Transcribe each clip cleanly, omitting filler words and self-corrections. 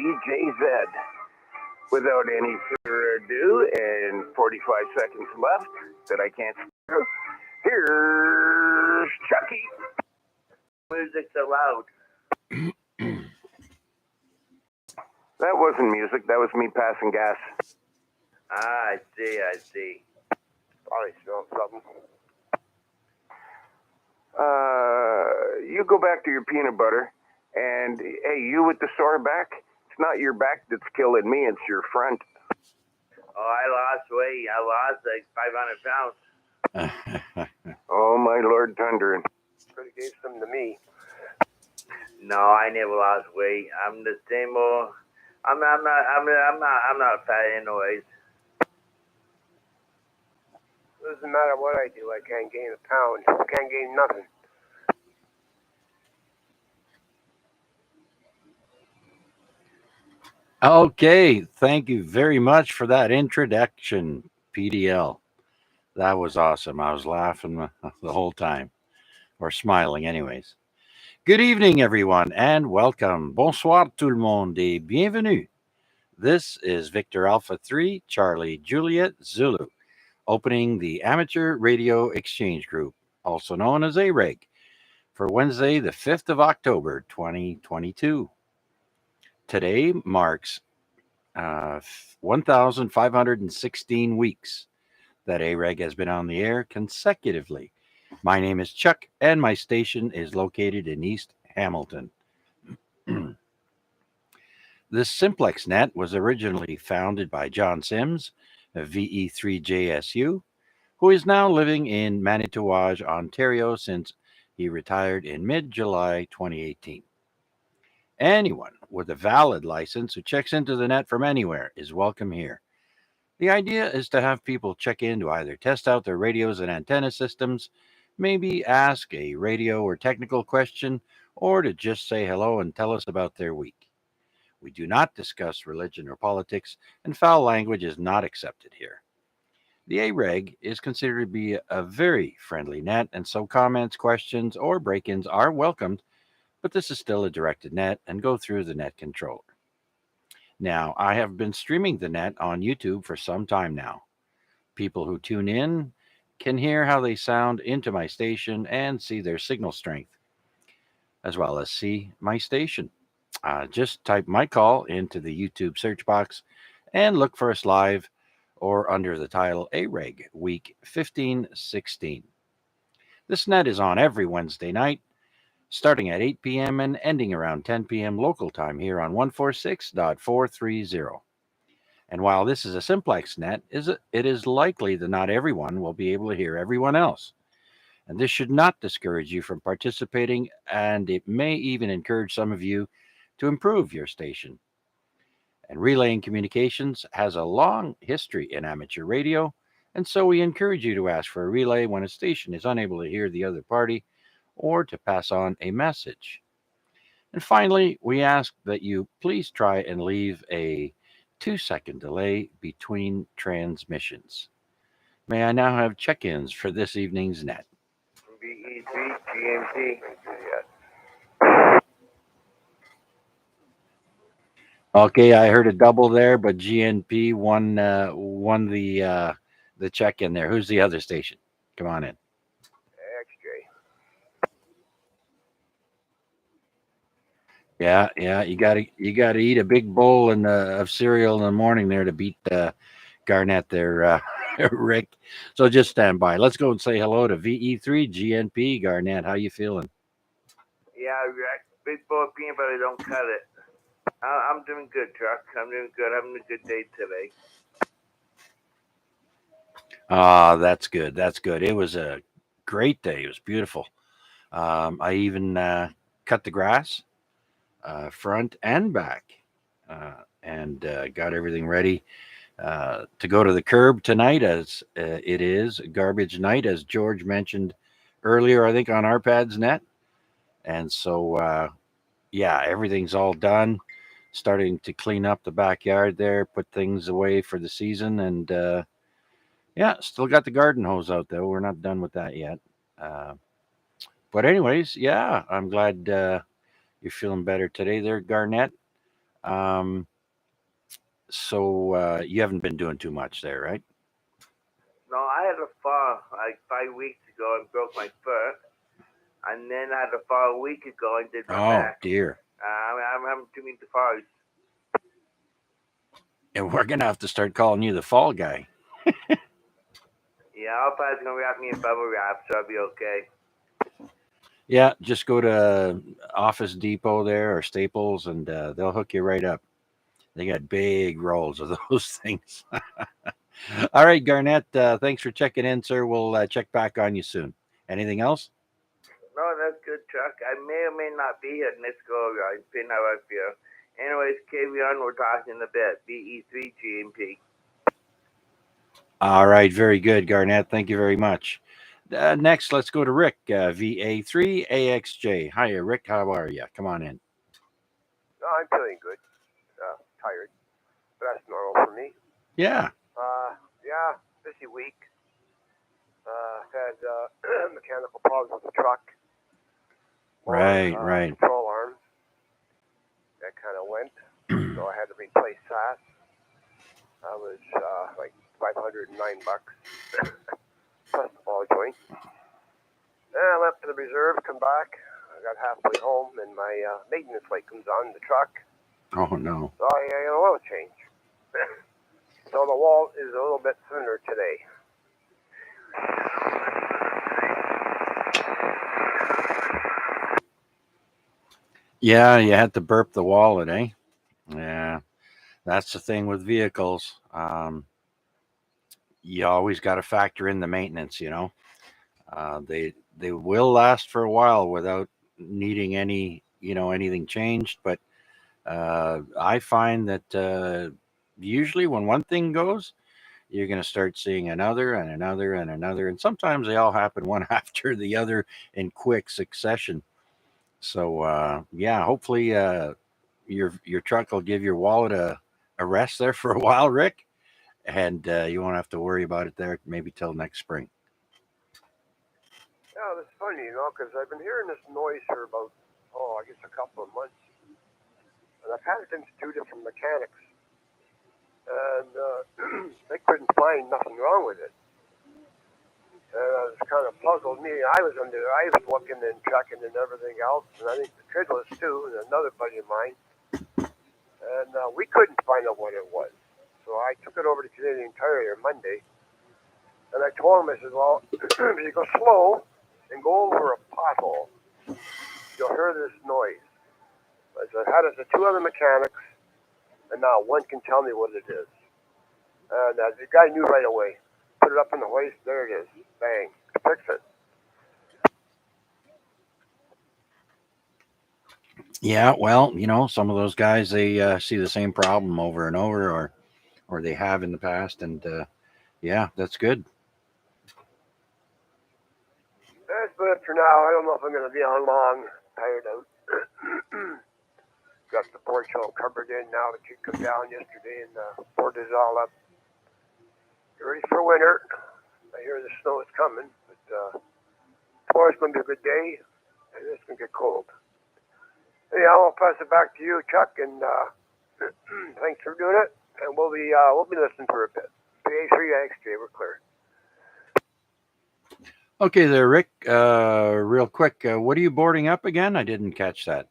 WJZ. Without any further ado, and 45 seconds left that I can't through, here's Chucky. Music's so loud. That wasn't music, that was me passing gas. I see. Probably smelled something. You go back to your peanut butter, and hey, you with the sore back, it's not your back that's killing me, it's your front. Oh, I lost weight. I lost like 500 pounds. Oh, my Lord Thunder. Could have gave some to me. No, I never lost weight. I'm the same old. I'm not fat anyways. Doesn't matter what I do, I can't gain a pound. I can't gain nothing. Okay, thank you very much for that introduction, PDL. That was awesome. I was laughing the whole time, or smiling anyways. Good evening, everyone, and welcome. Bonsoir tout le monde et bienvenue. This is Victor Alpha 3, Charlie Juliet Zulu, opening the Amateur Radio Exchange Group, also known as AREG, for Wednesday, the 5th of October, 2022. Today marks 1,516 weeks that AREG has been on the air consecutively. My name is Chuck, and my station is located in East Hamilton. This Simplex Net was originally founded by John Sims of VE3JSU, who is now living in Manitouwadge, Ontario, since he retired in mid-July 2018. Anyone with a valid license who checks into the net from anywhere is welcome here. The idea is to have people check in to either test out their radios and antenna systems, maybe ask a radio or technical question, or to just say hello and tell us about their week. We do not discuss religion or politics, and foul language is not accepted here. The AREG is considered to be a very friendly net, and so comments, questions, or break-ins are welcomed, but this is still a directed net and go through the net controller. Now, I have been streaming the net on YouTube for some time now. People who tune in can hear how they sound into my station and see their signal strength, as well as see my station. Just type my call into the YouTube search box and look for us live or under the title AREG Week 1516. This net is on every Wednesday night, starting at 8 p.m. and ending around 10 p.m. local time here on 146.430. And while this is a simplex net, it is likely that not everyone will be able to hear everyone else. And this should not discourage you from participating, and it may even encourage some of you to improve your station. And relaying communications has a long history in amateur radio, and so we encourage you to ask for a relay when a station is unable to hear the other party or to pass on a message. And finally, we ask that you please try and leave a 2-second delay between transmissions. May I now have check-ins for this evening's net? VE3, GMT. Okay, I heard a double there, but GNP won the check-in there. Who's the other station? Come on in. XJ. Yeah, you gotta eat a big bowl of cereal in the morning there to beat Garnett there, Rick. So just stand by. Let's go and say hello to VE3 GNP. Garnett, how you feeling? Yeah, big bowl of peanut butter, don't cut it. I'm doing good, Chuck. I'm doing good. Having a good day today. That's good. That's good. It was a great day. It was beautiful. I even cut the grass, front and back, and got everything ready to go to the curb tonight, as it is garbage night, as George mentioned earlier, I think, on Arpad's net. And so, everything's all done. Starting to clean up the backyard there, put things away for the season, and still got the garden hose out though. We're not done with that yet. But anyways, I'm glad you're feeling better today there, Garnett. So you haven't been doing too much there, right? No, I had a fall like 5 weeks ago and broke my foot. And then I had a fall a week ago and did my back. Dear. I'm having too many falls. And we're going to have to start calling you the fall guy. Yeah, I'll probably gonna wrap me in bubble wrap, so I'll be okay. Yeah, just go to Office Depot there or Staples, and they'll hook you right up. They got big rolls of those things. All right, Garnett, thanks for checking in, sir. We'll check back on you soon. Anything else? No, that's good, Chuck. I may or may not be here next go around, depending how I feel. Anyways, carry on. We're talking a bit. VE3GMP. All right, very good, Garnett. Thank you very much. Next, let's go to Rick, VA3AXJ. Hiya, Rick. How are you? Come on in. No, I'm feeling good. Tired, but that's normal for me. Yeah. Yeah, busy week. Had mechanical problems with the truck. Right. Control arms. That kind of went. So I had to replace that. That was like $509 plus the ball joint. Then I left to the reserve, come back. I got halfway home, and my maintenance light comes on in the truck. Oh, no. So I got an oil change. So the wall is a little bit thinner today. Yeah, you had to burp the wallet, eh? Yeah, that's the thing with vehicles. You always got to factor in the maintenance, you know. They will last for a while without needing anything changed, but I find that usually when one thing goes, you're going to start seeing another and another and another, and sometimes they all happen one after the other in quick succession. So yeah, hopefully your truck will give your wallet a rest there for a while, Rick, and you won't have to worry about it there maybe till next spring. Yeah, that's funny, because I've been hearing this noise for about, I guess a couple of months. And I've had it into two different mechanics. And they couldn't find nothing wrong with it. And it was kind of puzzled me. I was looking and checking and everything else. And I think the kid was too, and another buddy of mine. And we couldn't find out what it was. So I took it over to Canadian Tire Monday. And I told him, I said, well, if you go slow and go over a pothole, you'll hear this noise. I said, how does the two other mechanics, and now one can tell me what it is. And the guy knew right away. Put it up in the hoist, there it is. Bang, fix it. Yeah, well, some of those guys, they see the same problem over and over, or they have in the past, and yeah, that's good. That's it for now. I don't know if I'm going to be on long. Tired out. Got the porch all covered in now. The kid come down yesterday and boarded it all up. Get ready for winter. I hear the snow is coming, but tomorrow's going to be a good day, and it's going to get cold. Anyhow, I'll pass it back to you, Chuck, and thanks for doing it. And we'll be listening for a bit. A3XJ, we're clear. Okay there, Rick. Real quick, what are you boarding up again? I didn't catch that.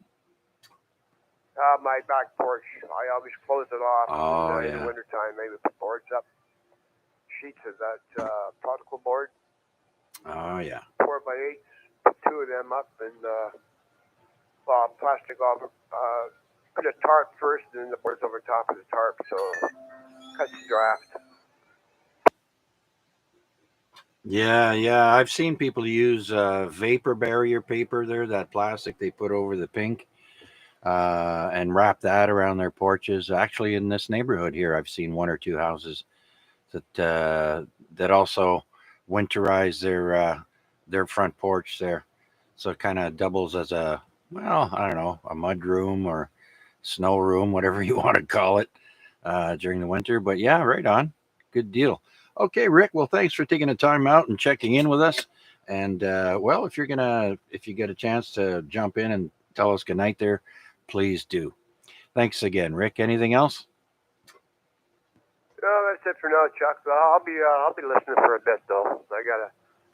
My back porch. I always close it off in the wintertime. Maybe put boards up. Sheets of that particle board. Oh, yeah. 4x8s. Put two of them up and plastic over. Put a tarp first and then the boards over top of the tarp. So cuts the draft. Yeah. I've seen people use vapor barrier paper there, that plastic they put over the pink, and wrap that around their porches. Actually, in this neighborhood here, I've seen one or two houses that also winterize their front porch there. So it kind of doubles as a mud room or snow room, whatever you want to call it, during the winter. But yeah, right on. Good deal. Okay, Rick. Well, thanks for taking the time out and checking in with us. And well, if you get a chance to jump in and tell us goodnight there, please do. Thanks again, Rick. Anything else? No, that's it for now, Chuck. I'll be listening for a bit though. I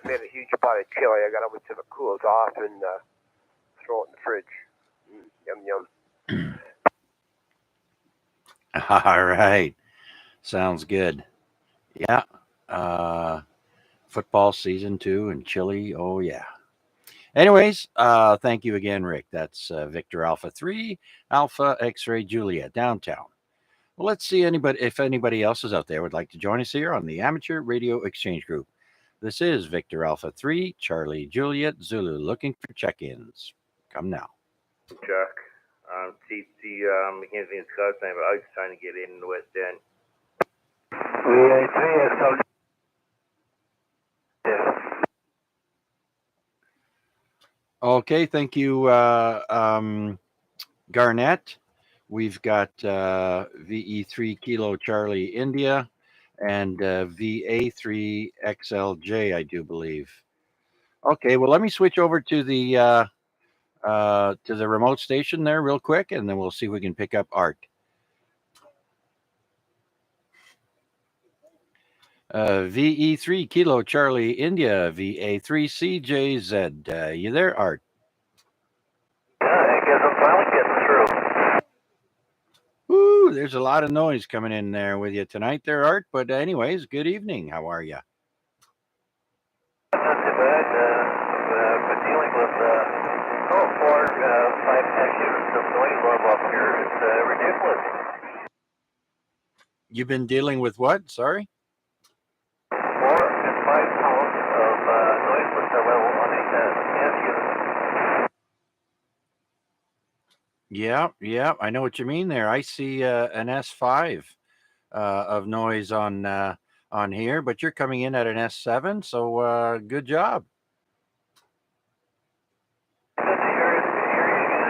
made a huge pot of chili. I gotta wait till it cools off and throw it in the fridge. Yum yum. All right. Sounds good. Yeah. Football season 2 and chili. Oh yeah. Anyways, thank you again, Rick. That's Victor Alpha 3, Alpha X-Ray Juliet, downtown. Well, let's see if anybody else is out there would like to join us here on the Amateur Radio Exchange Group. This is Victor Alpha 3, Charlie Juliet Zulu, looking for check-ins. Come now. Chuck, CC Mackenzie and Scott's name, but I was trying to get in the West End. Okay, thank you, Garnett. We've got VE3 Kilo Charlie India and VA3 XLJ, I do believe. Okay, well, let me switch over to the remote station there real quick, and then we'll see if we can pick up Art. VE3 Kilo Charlie India, VA3 CJZ. You there, Art? I guess I'm finally getting through. Woo, there's a lot of noise coming in there with you tonight there, Art. But anyways, good evening. How are you? Not too bad. I've been dealing with 5 units of noise level up here. It's ridiculous. You've been dealing with what? Sorry? 4 and 5 pounds of noise level on a gas unit. Yeah, I know what you mean there. I see an S5 of noise on here, but you're coming in at an S7, so good job. Good to hear you again.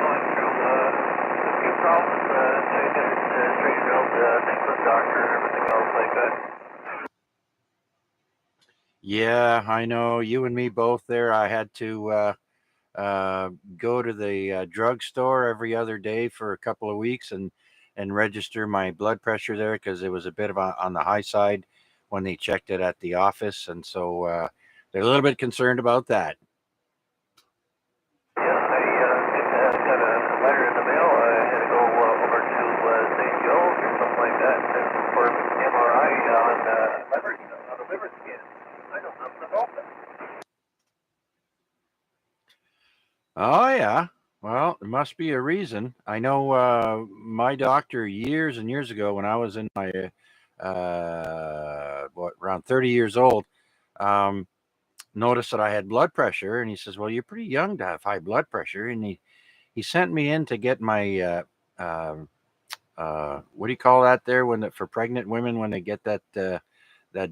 Going through a few problems, trying to straighten out things with the doctor and everything else like that. Yeah, I know. You and me both there. I had to go to the drugstore every other day for a couple of weeks and register my blood pressure there because it was a bit of on the high side when they checked it at the office, and so they're a little bit concerned about that. Yeah, I got a letter in the mail. I had to go over to St. Joe's or something like that for an MRI on the liver scan. I know nothing about that. Oh yeah. Well, there must be a reason. I know my doctor years and years ago when I was in my around 30 years old, noticed that I had blood pressure, and he says, "Well, you're pretty young to have high blood pressure," and he sent me in to get my what do you call that there for pregnant women when they get that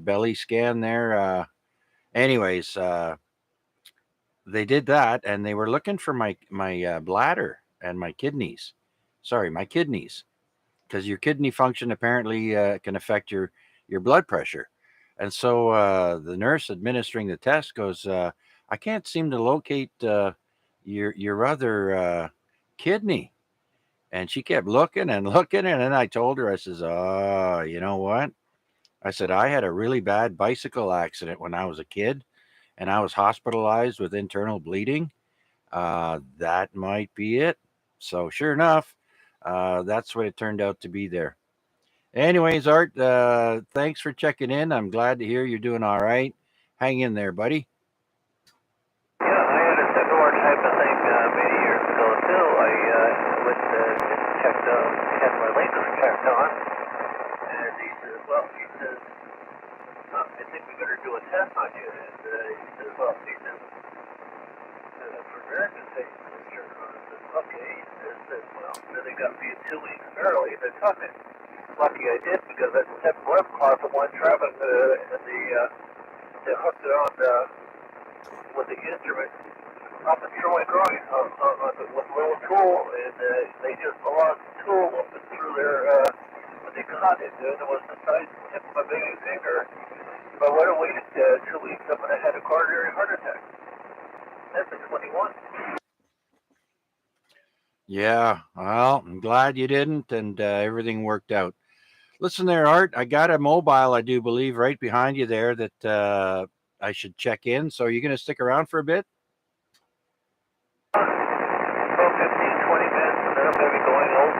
belly scan there. Anyways. They did that, and they were looking for my bladder and my kidneys. Sorry, my kidneys, because your kidney function apparently can affect your blood pressure. And so the nurse administering the test goes, "I can't seem to locate your other kidney." And she kept looking and looking, and then I told her, I says, "Oh, you know what?" I said, "I had a really bad bicycle accident when I was a kid, and I was hospitalized with internal bleeding. That might be it." So sure enough, that's what it turned out to be there. Anyways, Art, thanks for checking in. I'm glad to hear you're doing all right. Hang in there, buddy. Yeah, I had a similar type of thing many years ago too. I went checked had my latest checked on, and he says, "Well," he says, "I think we better do a test on you." And he says, "Well," he says, "for American sake, sure." I said, "Okay." He says, "Well," then they got me 2 weeks early. They took it. Lucky I did because I had blood clot from one trap, and they hooked it on with the instrument up and through my groin with a little tool, and they just allowed the tool up and through there. But they caught it, and it was the size tip of my baby finger. If I would have waited 2 weeks, I would have had a coronary heart attack. That's at 21. Yeah, well, I'm glad you didn't, and everything worked out. Listen there, Art. I got a mobile, I do believe, right behind you there that I should check in. So, are you going to stick around for a bit? About 15, 20 minutes, and then I'm going to be going home.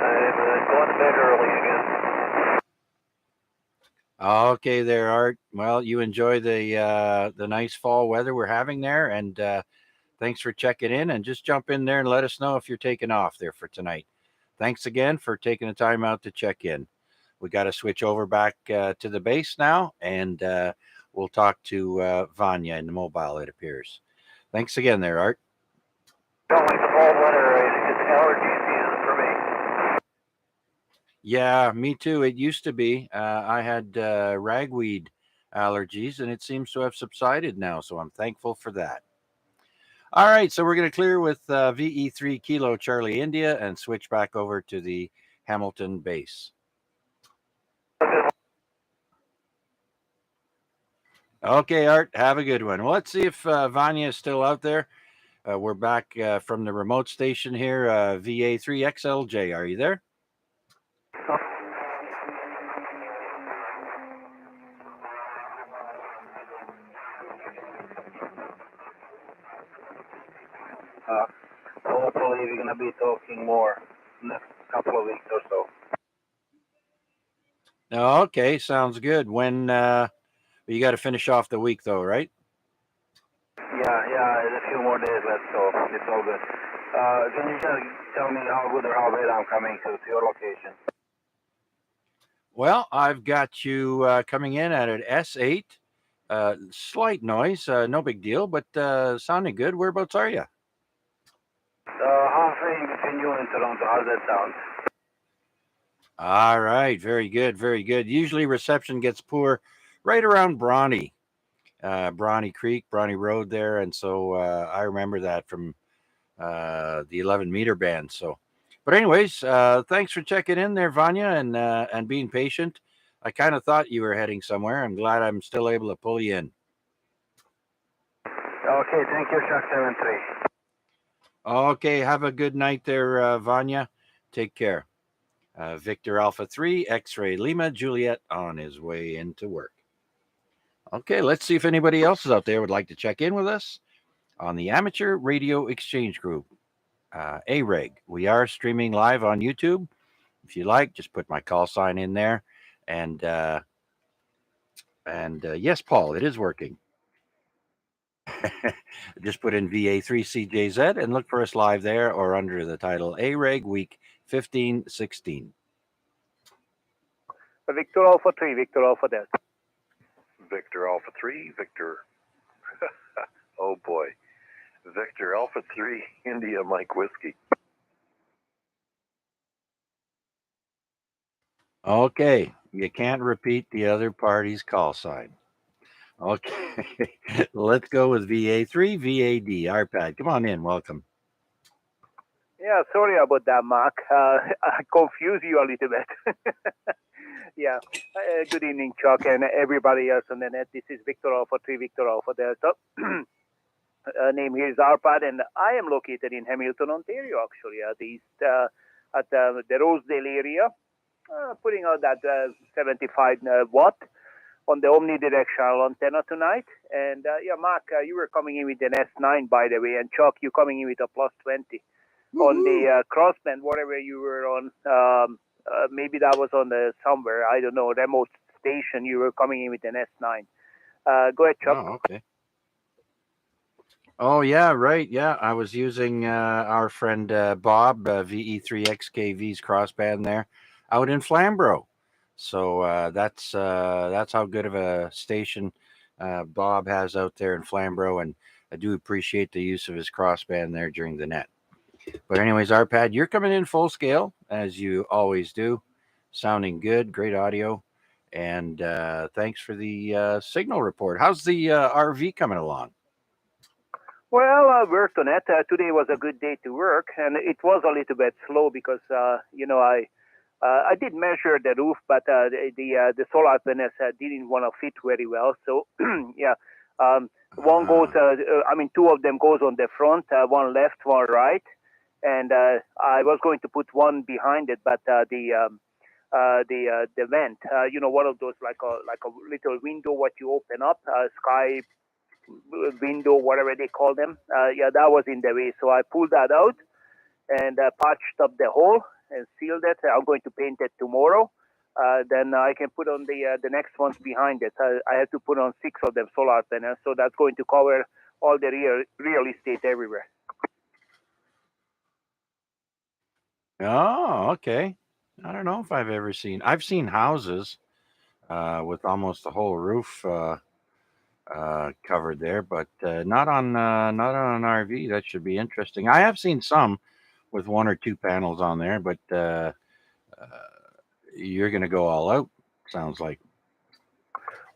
I'm going to bed early again. Okay, there, Art. Well, you enjoy the nice fall weather we're having there, and thanks for checking in. And just jump in there and let us know if you're taking off there for tonight. Thanks again for taking the time out to check in. We got to switch over back to the base now, and we'll talk to Vanya in the mobile. It appears. Thanks again, there, Art. Don't like the fall weather. It's allergy season for me. Yeah, me too. It used to be. I had ragweed allergies, and it seems to have subsided now. So I'm thankful for that. All right, so we're going to clear with VE3 Kilo Charlie India and switch back over to the Hamilton base. Okay, Art, have a good one. Well, let's see if Vanya is still out there. We're back from the remote station here, VA3XLJ. Are you there? Hopefully we're going to be talking more next couple of weeks or so. Okay, sounds good. When you got to finish off the week, though, right? Yeah, a few more days left, so it's all good. Can you just tell me how good or how bad I'm coming to your location? Well, I've got you coming in at an S8. Slight noise, no big deal, but sounding good. Whereabouts are you? Halfway between you and Toronto. How's that sound? All right, very good, very good. Usually reception gets poor right around Brawny Creek, Brawny Road there, and so I remember that from the 11-meter band. So, but anyways, thanks for checking in there, Vanya, and being patient. I kind of thought you were heading somewhere. I'm glad I'm still able to pull you in. Okay, thank you, Chuck 73. Okay, have a good night there, Vanya. Take care. Victor Alpha 3, X-Ray Lima, Juliet on his way into work. Okay, let's see if anybody else is out there would like to check in with us on the Amateur Radio Exchange Group, AREG. We are streaming live on YouTube. If you like, just put my call sign in there. And yes, Paul, it is working. Just put in VA3CJZ and look for us live there or under the title AREG Week 1516. Victor Alpha 3, Victor Alpha Delta. Victor Alpha 3, Victor. Oh boy. Victor Alpha 3, India Mike Whiskey. Okay, you can't repeat the other party's call sign. Okay, let's go with VA3, VAD, RPAD. Come on in, welcome. Yeah, sorry about that, Mark. I confused you a little bit. Yeah, good evening, Chuck, and everybody else on the net. This is Victor Alpha 3, Victor Alpha Delta. Name here is Arpad, and I am located in Hamilton, Ontario, actually, at the Rosedale area, putting out that 75 watt on the omnidirectional antenna tonight. And yeah, Mark, you were coming in with an S9, by the way, and Chuck, you coming in with a plus 20. Woo-hoo. On the crossband, whatever you were on, maybe that was on the somewhere, I don't know, remote station, you were coming in with an S9. Go ahead, Chuck. Oh, okay. Oh, yeah, right. Yeah, I was using our friend Bob, VE3XKV's crossband there out in Flamborough. So that's how good of a station Bob has out there in Flamborough, and I do appreciate the use of his crossband there during the net. But anyways, Arpad, you're coming in full scale, as you always do. Sounding good, great audio, and thanks for the signal report. How's the RV coming along? Well, I worked on it. Today was a good day to work, and it was a little bit slow because, I did measure the roof, but the solar panels didn't want to fit very well. So, yeah, one goes, two of them goes on the front, one left, one right. and I was going to put one behind it, but the vent, one of those like a little window what you open up, sky window, whatever they call them. That was in the way, so I pulled that out and patched up the hole and sealed it. I'm going to paint it tomorrow. Then I can put on the next ones behind it. I have to put on 6 of them solar panels, so that's going to cover all the real estate everywhere. Oh, okay. I don't know if I've seen houses with almost the whole roof covered there, but not on an RV. That should be interesting. I have seen some with 1 or 2 panels on there, but you're going to go all out. Sounds like.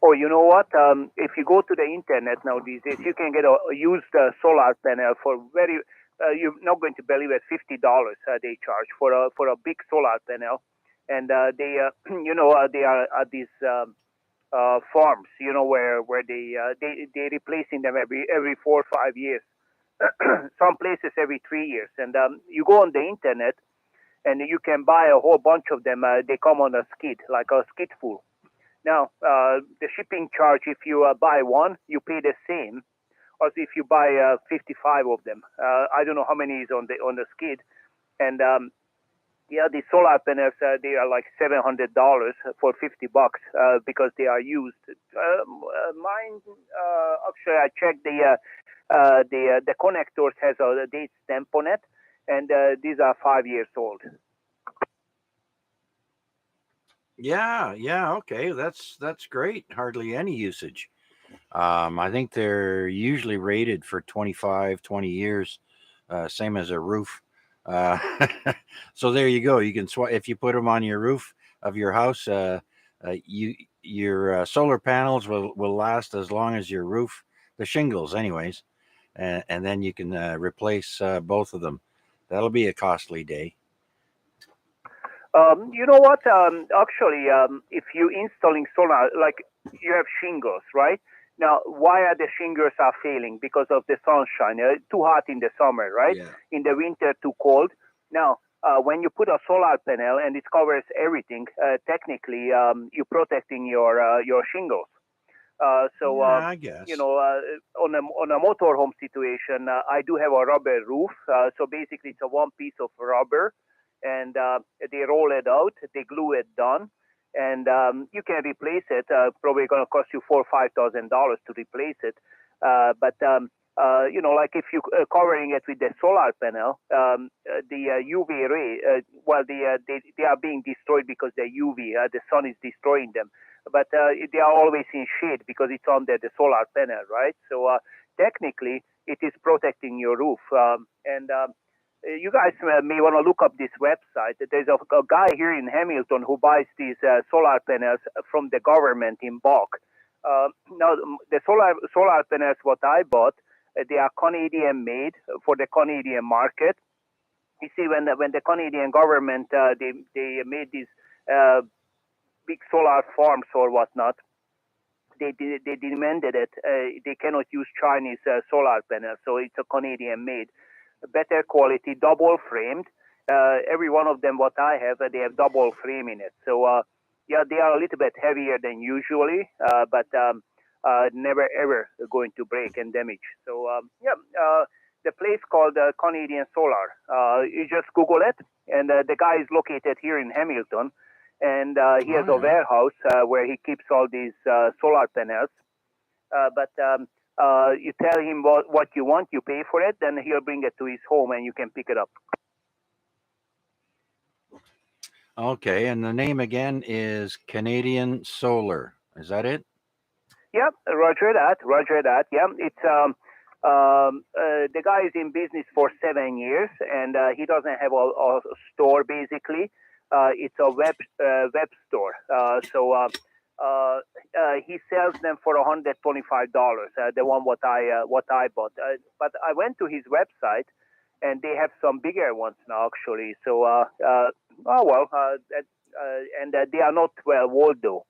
Oh, you know what? If you go to the internet now these days, you can get a used solar panel for very. You're not going to believe it. $50 they charge for a big solar panel, and they they are at these farms, where they replacing them every 4 or 5 years. Some places every 3 years, and you go on the internet, and you can buy a whole bunch of them. They come on a skid, like a skid full. Now, the shipping charge, if you buy one, you pay the same as if you buy 55 of them. I don't know how many is on the skid, and the solar panels they are like $700 for $50 because they are used. Mine, actually, I checked the connectors has a date stamp on it, and these are 5 years old. Yeah, okay. That's great. Hardly any usage. I think they're usually rated for 25, 20 years, same as a roof. Uh, so there you go. You can if you put them on your roof of your house. Your solar panels will last as long as your roof, the shingles, anyways, and then you can replace both of them. That'll be a costly day. You know what? Actually, if you installing solar, like you have shingles, right? Now, why are the shingles are failing? Because of the sunshine. Too hot in the summer, right? Yeah. In the winter, too cold. Now, when you put a solar panel and it covers everything, technically, you're protecting your shingles. I guess. On a motorhome situation, I do have a rubber roof. So basically, it's a one piece of rubber, and they roll it out, they glue it down, and you can replace it. Probably going to cost you $4,000 or $5,000 to replace it. But like if you covering it with the solar panel, the UV ray, they are being destroyed because the UV, the sun is destroying them. But they are always in shade because it's under the solar panel, right? So technically, it is protecting your roof. You guys may want to look up this website. There's a guy here in Hamilton who buys these solar panels from the government in bulk. Now, the solar panels what I bought, they are Canadian made for the Canadian market. You see, when the Canadian government they made these big solar farms or whatnot, they demanded it. They cannot use Chinese solar panels, so it's a Canadian made, better quality, double framed. Every one of them, what I have, they have double frame in it. So they are a little bit heavier than usually, but never ever going to break and damage. So the place called Canadian Solar. You just Google it, and the guy is located here in Hamilton, and he has a warehouse where he keeps all these solar panels. But you tell him what you want, you pay for it, then he'll bring it to his home, and you can pick it up. Okay, and the name again is Canadian Solar. Is that it? Yep, Roger that. Yeah, it's the guy is in business for 7 years, and he doesn't have a store basically. It's a web store. So he sells them for $125. The one what I bought. But I went to his website, and they have some bigger ones now actually. So and they are not 12 volt though.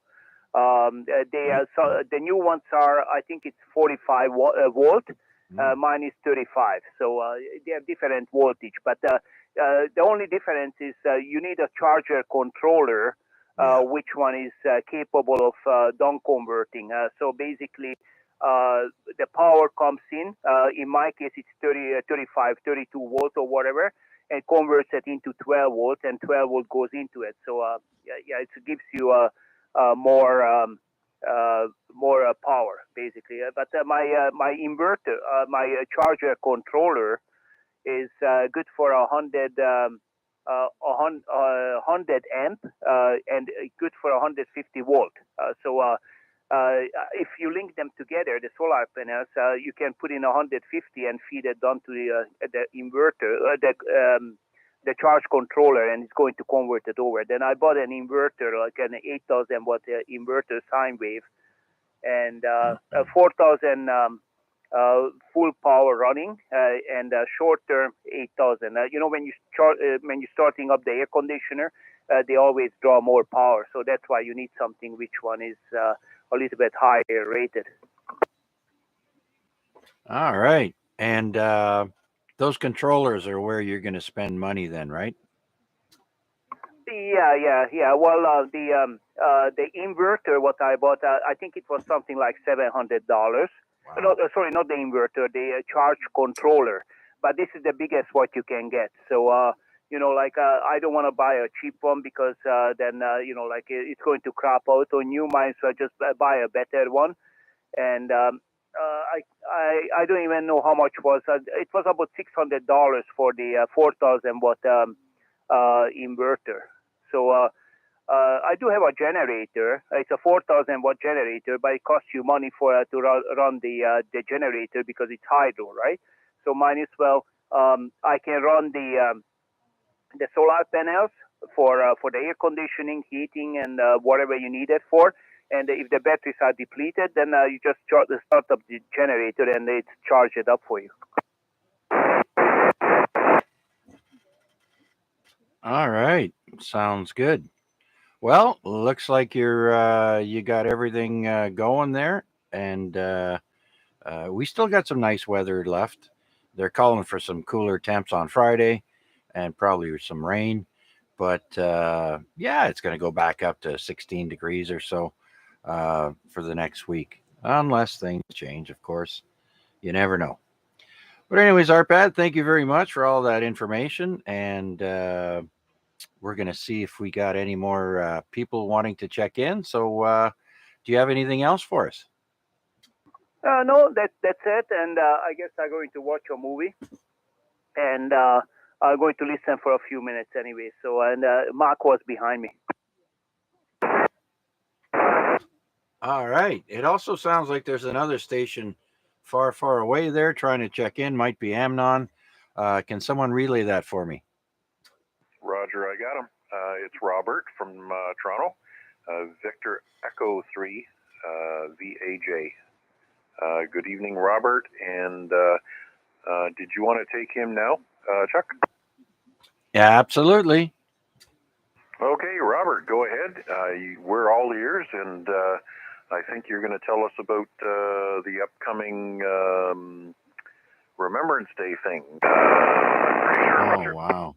The new ones are, I think it's 45 volt, Mine is 35. So they have different voltage, but the only difference is you need a charger controller, which one is capable of down converting. So basically, the power comes in. In my case, it's 30, 35, 32 volts or whatever, and converts it into 12 volts, and 12 volt goes into it. So it gives you more power basically. But my inverter, my charger controller is good for 100 amp and good for 150 volt. So if you link them together, the solar panels, you can put in 150 and feed it down to the inverter, the charge controller, and it's going to convert it over. Then I bought an inverter, like an 8,000 watt inverter sine wave, and 4,000 full power running, and short term 8,000. When you're starting up the air conditioner, they always draw more power, so that's why you need something which one is a little bit higher rated. All right, and those controllers are where you're going to spend money then, right? Yeah. Well, the inverter what I bought, I think it was something like $700. Wow. No, sorry, not the inverter, the charge controller. But this is the biggest what you can get. So I don't want to buy a cheap one because then it's going to crap out on you. Might as well just buy a better one. And I don't even know how much was. It was about $600 for the 4,000 watt inverter. So I do have a generator. It's a 4,000 watt generator, but it costs you money to run the generator because it's hydro, right? So might as well I can run the solar panels for the air conditioning, heating, and whatever you need it for. And if the batteries are depleted, then you just start up the generator and it's charge it up for you. All right, sounds good. Well, looks like you got everything going there, and we still got some nice weather left. They're calling for some cooler temps on Friday, and probably some rain. But it's going to go back up to 16 degrees or so for the next week, unless things change. Of course, you never know. But anyways, Arpad, thank you very much for all that information, and we're going to see if we got any more people wanting to check in. So do you have anything else for us? No, that's it. And I guess I'm going to watch a movie. And I'm going to listen for a few minutes anyway. So, and Mark was behind me. All right. It also sounds like there's another station far, far away there trying to check in. Might be Amnon. Can someone relay that for me? Roger, I got him. It's Robert from Toronto. Victor Echo 3, VAJ. Good evening, Robert. And did you want to take him now, Chuck? Yeah, absolutely. Okay, Robert, go ahead. We're all ears, and I think you're going to tell us about the upcoming Remembrance Day thing. Oh, wow.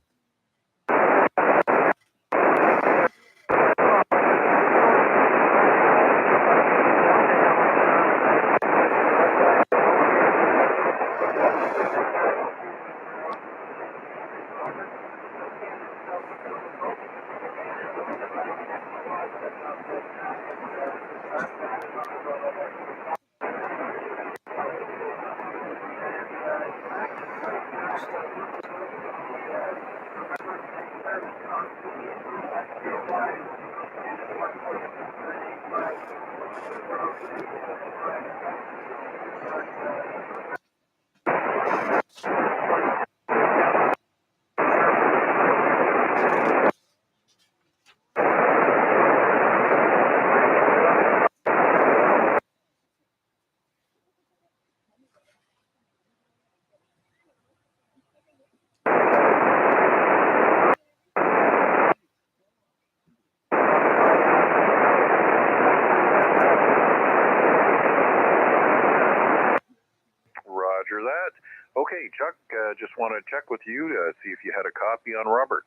Okay, Chuck, just want to check with you to see if you had a copy on Robert.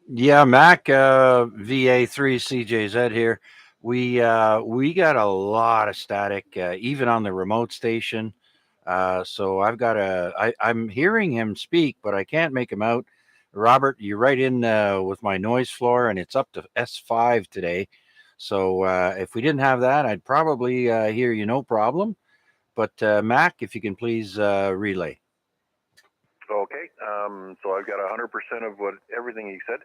Yeah, Mac, VA3CJZ here. We got a lot of static, even on the remote station. So I'm hearing him speak, but I can't make him out. Robert, you're right in with my noise floor, and it's up to S5 today. So if we didn't have that, I'd probably hear you no problem. But Mac, if you can please relay. Okay, so I've got 100% of everything he said.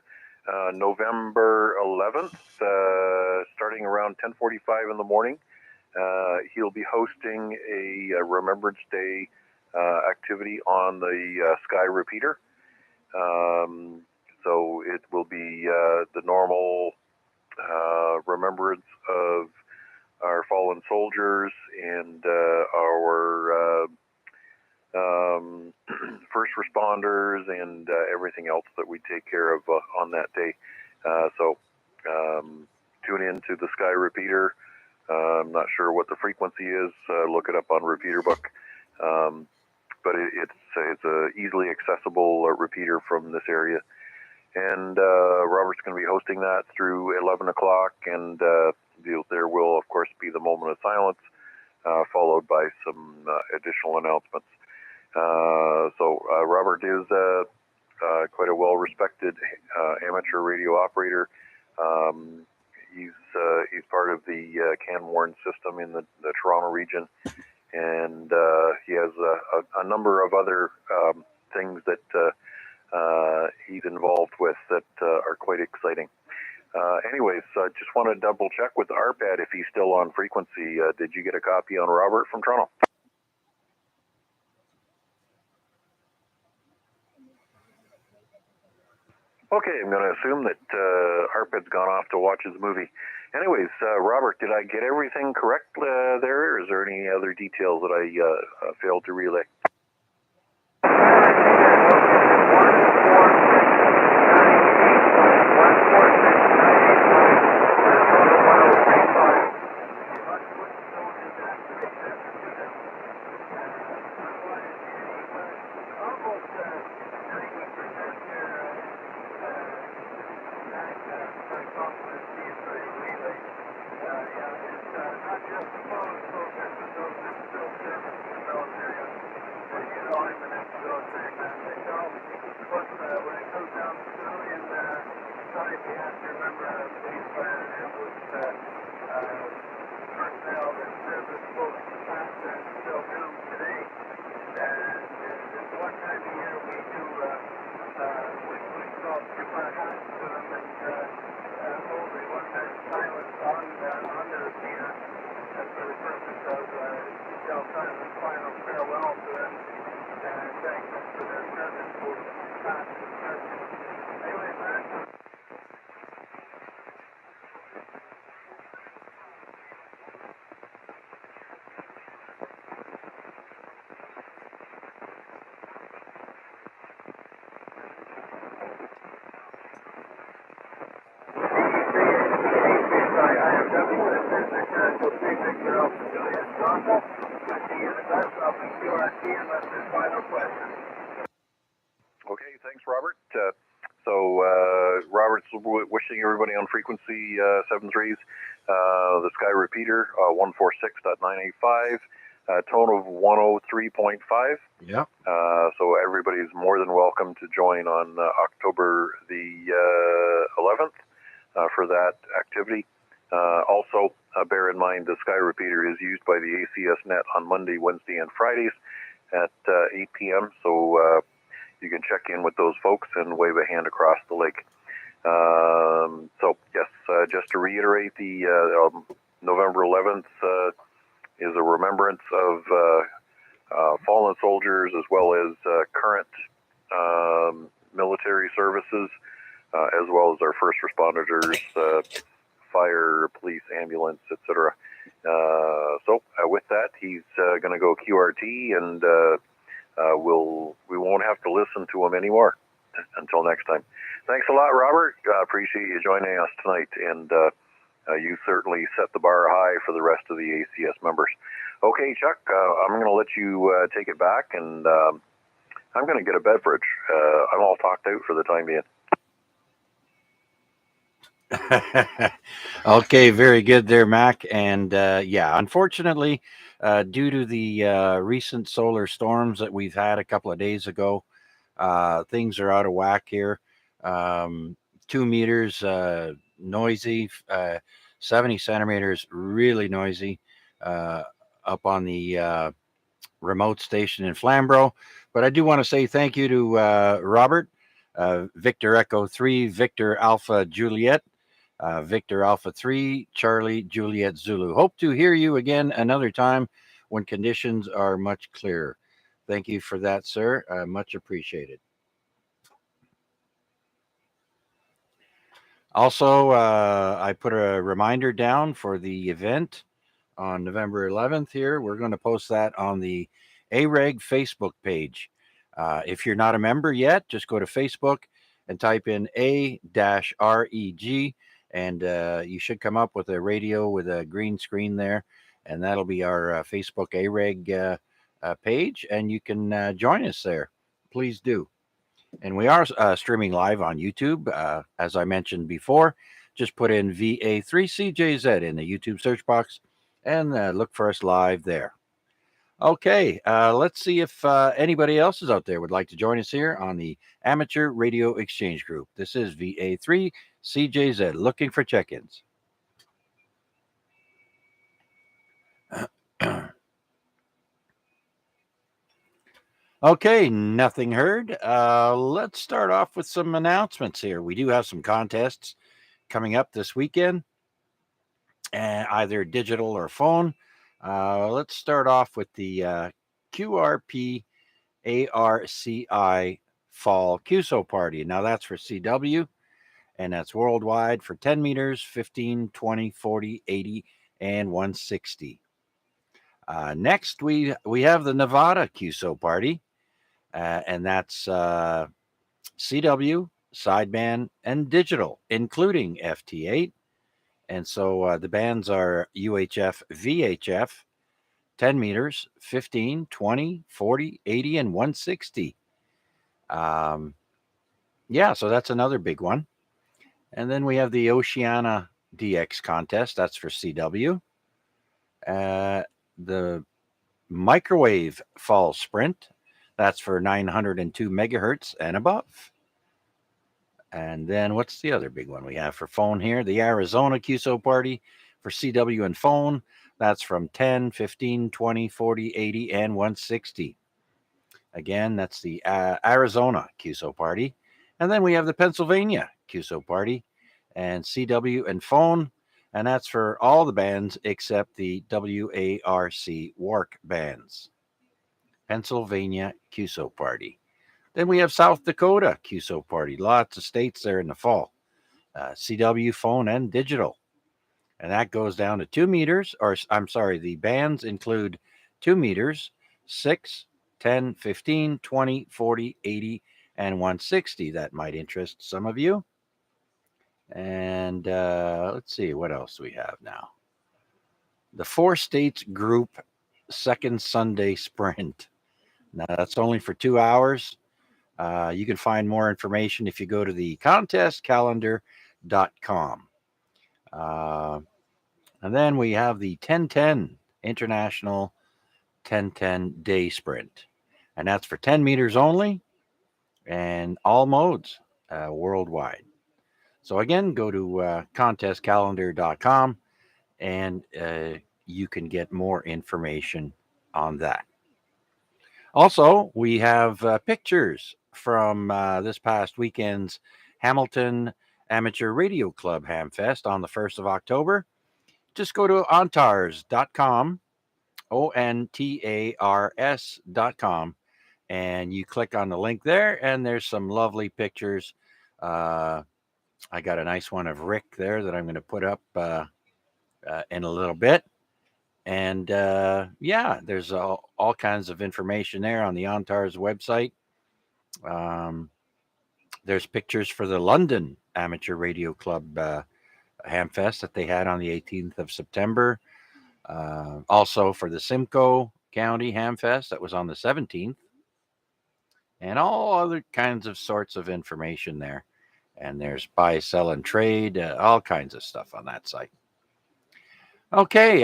November 11th, starting around 10:45 in the morning, he'll be hosting a Remembrance Day activity on the Sky Repeater. So it will be the normal remembrance of our fallen soldiers and our first responders and everything else that we take care of on that day. So tune in to the Sky Repeater. I'm not sure what the frequency is. Look it up on Repeater Book. But it's a easily accessible repeater from this area. And Robert's going to be hosting that through 11 o'clock. And there will, of course, be the moment of silence, followed by some additional announcements. So Robert is quite a well-respected amateur radio operator. He's part of the CanWarn system in the Toronto region, and he has a number of other things that he's involved with that are quite exciting. Anyways, just want to double check with ARPAD if he's still on frequency. Did you get a copy on Robert from Toronto? Okay, I'm going to assume that ARPAD's gone off to watch his movie. Anyways, Robert, did I get everything correct there? Or is there any other details that I failed to relay? Okay, thanks, Robert. Robert's wishing everybody on frequency 73s, the Sky Repeater 146.985, tone of 103.5. Yeah. So everybody's more than welcome to join on October the 11th for that activity. Also, bear in mind the Sky Repeater is used by the ACS Net on Monday, Wednesday, and Fridays at 8 p.m. So you can check in with those folks and wave a hand across the lake. So yes, just to reiterate, the November 11th is a remembrance of fallen soldiers as well as current military services, as well as our first responders, fire, police, ambulance, etc. So with that, he's going to go QRT, and we won't have to listen to him anymore until next time. Thanks a lot, Robert. Appreciate you joining us tonight, and you certainly set the bar high for the rest of the ACS members. Okay, Chuck, I'm going to let you take it back, and I'm going to get a beverage. I'm all talked out for the time being. Okay, very good there, Mac. And yeah, unfortunately, due to the recent solar storms that we've had a couple of days ago, things are out of whack here. 2 meters noisy, 70 centimeters really noisy up on the remote station in Flamborough. But I do want to say thank you to Robert, Victor Echo 3, Victor Alpha Juliet. Victor Alpha 3, Charlie Juliet Zulu. Hope to hear you again another time when conditions are much clearer. Thank you for that, sir. Much appreciated. Also, I put a reminder down for the event on November 11th here. We're going to post that on the AREG Facebook page. If you're not a member yet, just go to Facebook and type in A-REG, and you should come up with a radio with a green screen there, and that'll be our Facebook AREG page, and you can join us there. Please do. And we are streaming live on YouTube, as I mentioned before. Just put in VA3CJZ in the YouTube search box and look for us live there. Okay, let's see if anybody else is out there would like to join us here on the Amateur Radio Exchange Group. This is VA3CJZ, looking for check-ins. Okay, nothing heard. Let's start off with some announcements here. We do have some contests coming up this weekend, either digital or phone. Let's start off with the QRP ARCI Fall QSO Party. Now that's for CW, and that's worldwide for 10 meters, 15, 20, 40, 80, and 160. Next, we have the Nevada QSO Party, and that's CW, sideband, and digital, including FT8. And so the bands are UHF, VHF, 10 meters, 15, 20, 40, 80, and 160. Yeah, so that's another big one. And then we have the Oceana DX contest. That's for CW. The Microwave Fall Sprint. That's for 902 megahertz and above. And then what's the other big one we have for phone here? The Arizona QSO Party for CW and phone. That's from 10, 15, 20, 40, 80, and 160. Again, that's the Arizona QSO Party. And then we have the Pennsylvania QSO Party and CW and phone. And that's for all the bands except the WARC WARC bands. Pennsylvania QSO Party. Then we have South Dakota QSO Party. Lots of states there in the fall. CW, phone, and digital. And that goes down to 2 meters, or I'm sorry, the bands include 2 meters, 6, 10, 15, 20, 40, 80, and 160. That might interest some of you. And let's see, what else we have now? The 4 states group second Sunday sprint. Now, that's only for 2 hours. You can find more information if you go to the contestcalendar.com. And then we have the 1010 International 1010 Day Sprint. And that's for 10 meters only and all modes worldwide. So again, go to contestcalendar.com and you can get more information on that. Also, we have pictures from this past weekend's Hamilton Amateur Radio Club Hamfest on the 1st of October. Just go to ontars.com, ONTARS.com, and you click on the link there, and there's some lovely pictures. I got a nice one of Rick there that I'm going to put up in a little bit. And yeah, there's all kinds of information there on the ONTARS website. There's pictures for the London Amateur Radio Club Hamfest that they had on the 18th of September. Also for the Simcoe County Hamfest, that was on the 17th. And all other kinds of sorts of information there. And there's buy, sell, and trade, all kinds of stuff on that site. Okay,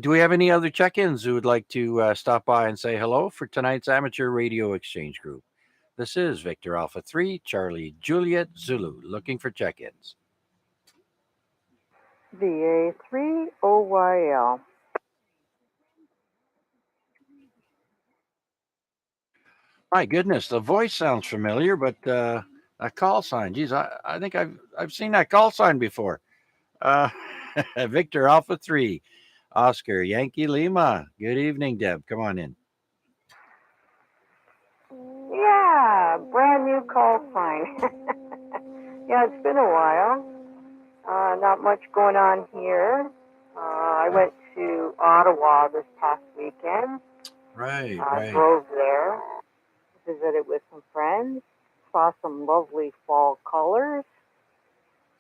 do we have any other check-ins who would like to stop by and say hello for tonight's Amateur Radio Exchange Group? This is Victor Alpha 3, Charlie Juliet Zulu, looking for check-ins. VA3OYL. My goodness, the voice sounds familiar, but a call sign. Geez, I think I've seen that call sign before. Victor Alpha 3, Oscar Yankee Lima. Good evening, Deb. Come on in. Yeah, brand new call sign. Yeah, it's been a while. Not much going on here. I went to Ottawa this past weekend. Right. Drove there, visited with some friends, saw some lovely fall colors,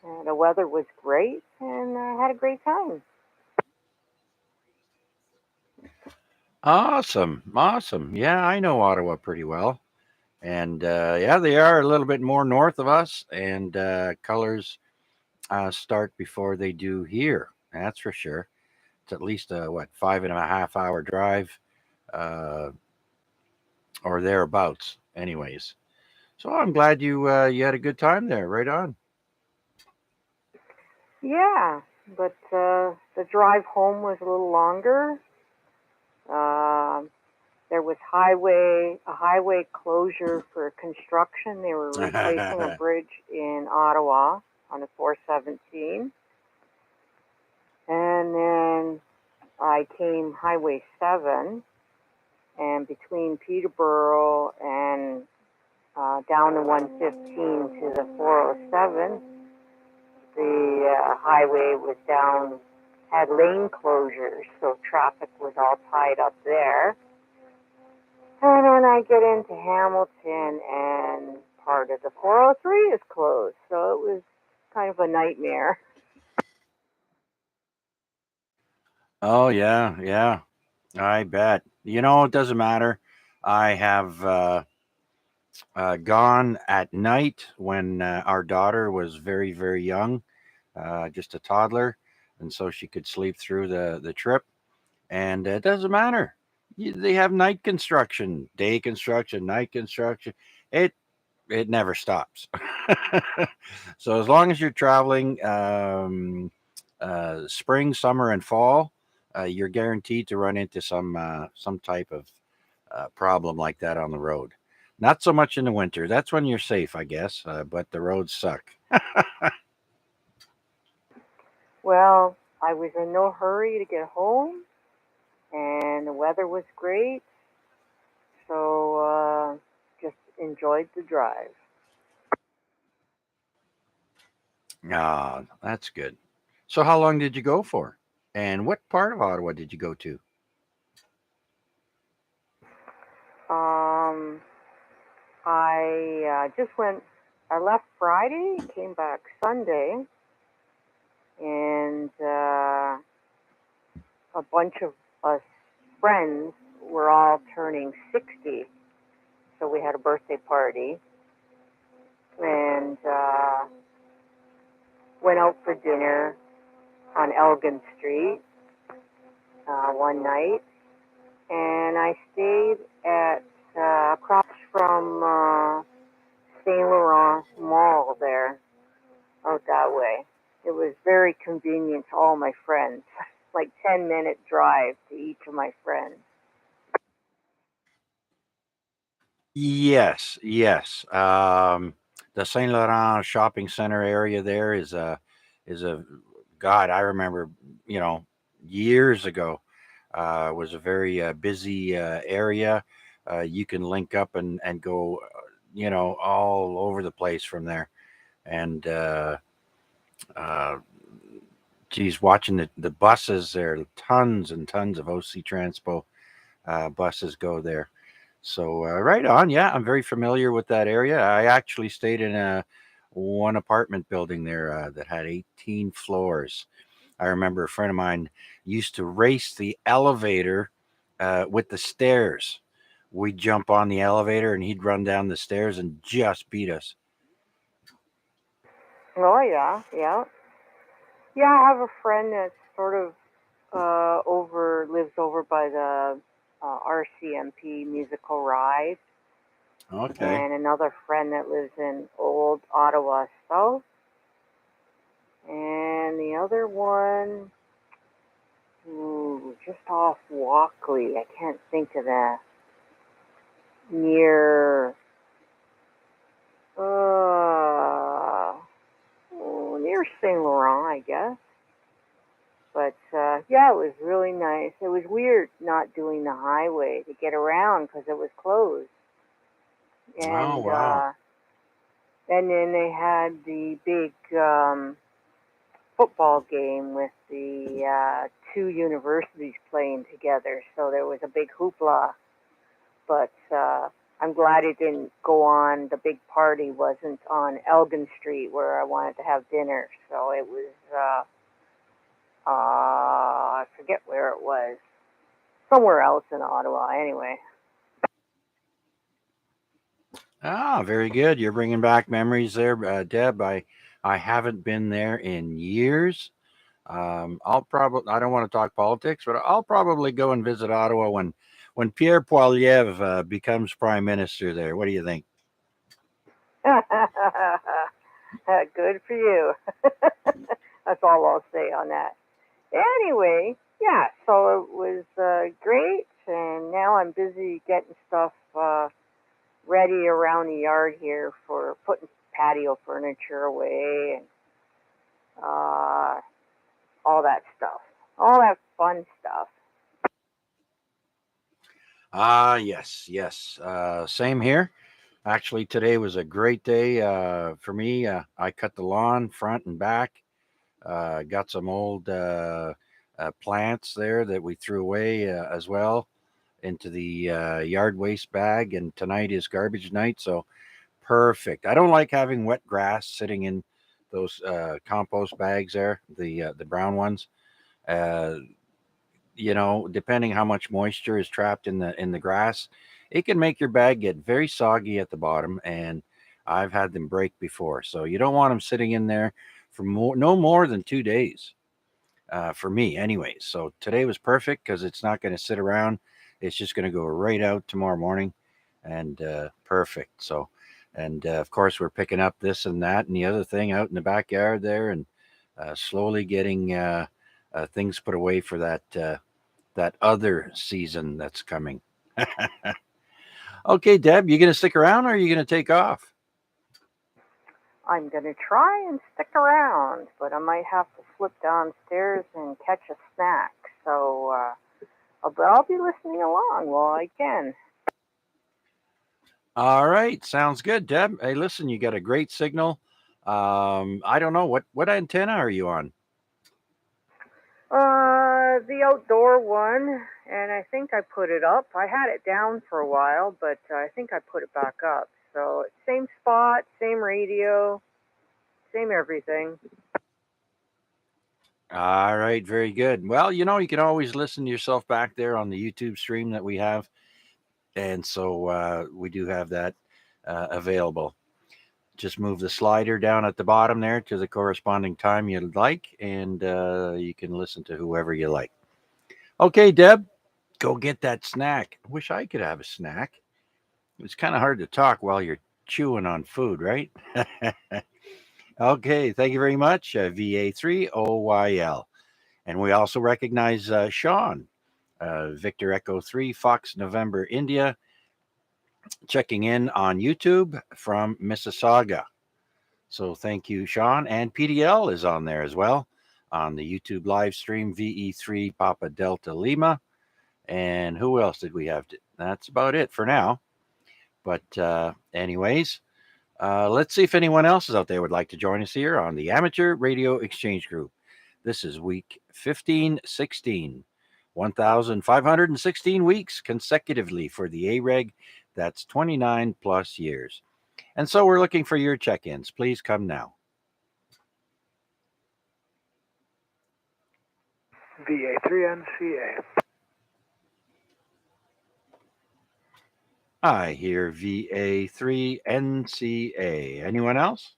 and the weather was great, and I had a great time. Awesome. Yeah, I know Ottawa pretty well. And yeah, they are a little bit more north of us, and colors start before they do here. That's for sure. It's at least a 5.5 hour drive or thereabouts. Anyways, so I'm glad you had a good time there. Right on. Yeah, but the drive home was a little longer. There was a highway closure for construction. They were replacing a bridge in Ottawa on the 417. And then I came Highway 7, and between Peterborough and down the 115 to the 407, the highway was down, had lane closures, so traffic was all tied up there. And then I get into Hamilton, and part of the 403 is closed, so it was kind of a nightmare. Oh, yeah. I bet. It doesn't matter. I have gone at night when our daughter was very, very young, just a toddler, and so she could sleep through the trip. And it doesn't matter. They have night construction, day construction, night construction. It never stops. So as long as you're traveling spring, summer, and fall, you're guaranteed to run into some type of problem like that on the road. Not so much in the winter. That's when you're safe, I guess. But the roads suck. Well, I was in no hurry to get home, and the weather was great, so just enjoyed the drive. Ah, that's good. So how long did you go for? And what part of Ottawa did you go to? I left Friday, came back Sunday, and a bunch of us friends were all turning 60, so we had a birthday party, and went out for dinner on Elgin Street one night, and I stayed at across from Saint Laurent Mall there, out that way. It was very convenient to all my friends, like 10-minute drive to each of my friends. Yes. The Saint Laurent shopping center area there is a God. I remember, years ago, was a very busy area. You can link up and go, all over the place from there. And geez, watching the buses there, tons and tons of OC Transpo buses go there. So right on. Yeah, I'm very familiar with that area. I actually stayed in one apartment building there that had 18 floors. I remember a friend of mine used to race the elevator with the stairs. We'd jump on the elevator and he'd run down the stairs and just beat us. Oh yeah, yeah. Yeah, I have a friend that's sort of lives over by the RCMP musical ride, Okay. and another friend that lives in old Ottawa South, and the other one, just off Walkley. I can't think of that. Near, near Saint Laurent, I guess. But yeah, it was really nice. It was weird not doing the highway to get around because it was closed. Oh, And wow. and then they had the big football game with the two universities playing together. So there was a big hoopla. But I'm glad it didn't go on. The big party wasn't on Elgin Street where I wanted to have dinner. So it was. I forget where it was. Somewhere else in Ottawa, anyway. Ah, very good. You're bringing back memories there, Deb. I haven't been there in years. I don't want to talk politics, but I'll probably go and visit Ottawa when Pierre Poilievre becomes prime minister there. What do you think? Good for you. That's all I'll say on that. Anyway, yeah, so it was great, and now I'm busy getting stuff ready around the yard here for putting patio furniture away and all that stuff. All that fun stuff. Ah, yes, yes. Same here. Actually, today was a great day for me. I cut the lawn front and back. Got some old plants there that we threw away as well into the yard waste bag. And tonight is garbage night, so perfect. I don't like having wet grass sitting in those compost bags there, the brown ones. Uh, depending how much moisture is trapped in the grass, it can make your bag get very soggy at the bottom, and I've had them break before. So you don't want them sitting in there for no more than 2 days. For me, anyways. So today was perfect because it's not going to sit around. It's just going to go right out tomorrow morning, and perfect. So, and of course, we're picking up this and that and the other thing out in the backyard there, and slowly getting things put away for that other season that's coming. Okay, Deb, you going to stick around or are you going to take off? I'm going to try and stick around, but I might have to slip downstairs and catch a snack. So, but I'll be listening along while I can. All right, sounds good, Deb. Hey, listen, you got a great signal. I don't know what antenna are you on? The outdoor one, and I think I put it up. I had it down for a while, but I think I put it back up. So same spot, same radio, same everything. All right, very good. Well, you can always listen to yourself back there on the YouTube stream that we have. And so we do have that available. Just move the slider down at the bottom there to the corresponding time you'd like, and you can listen to whoever you like. Okay, Deb, go get that snack. I wish I could have a snack. It's kind of hard to talk while you're chewing on food, right? Okay, thank you very much, VA3OYL. And we also recognize Sean, Victor Echo 3, Fox November India, checking in on YouTube from Mississauga. So thank you, Sean. And PDL is on there as well on the YouTube live stream, VE3 Papa Delta Lima. And who else did we have? That's about it for now. But anyways, let's see if anyone else is out there would like to join us here on the Amateur Radio Exchange Group. This is week 1516, 1,516 weeks consecutively for the AREG. That's 29 plus years. And so we're looking for your check-ins. Please come now. VA3NCA. I hear VA3NCA. Anyone else?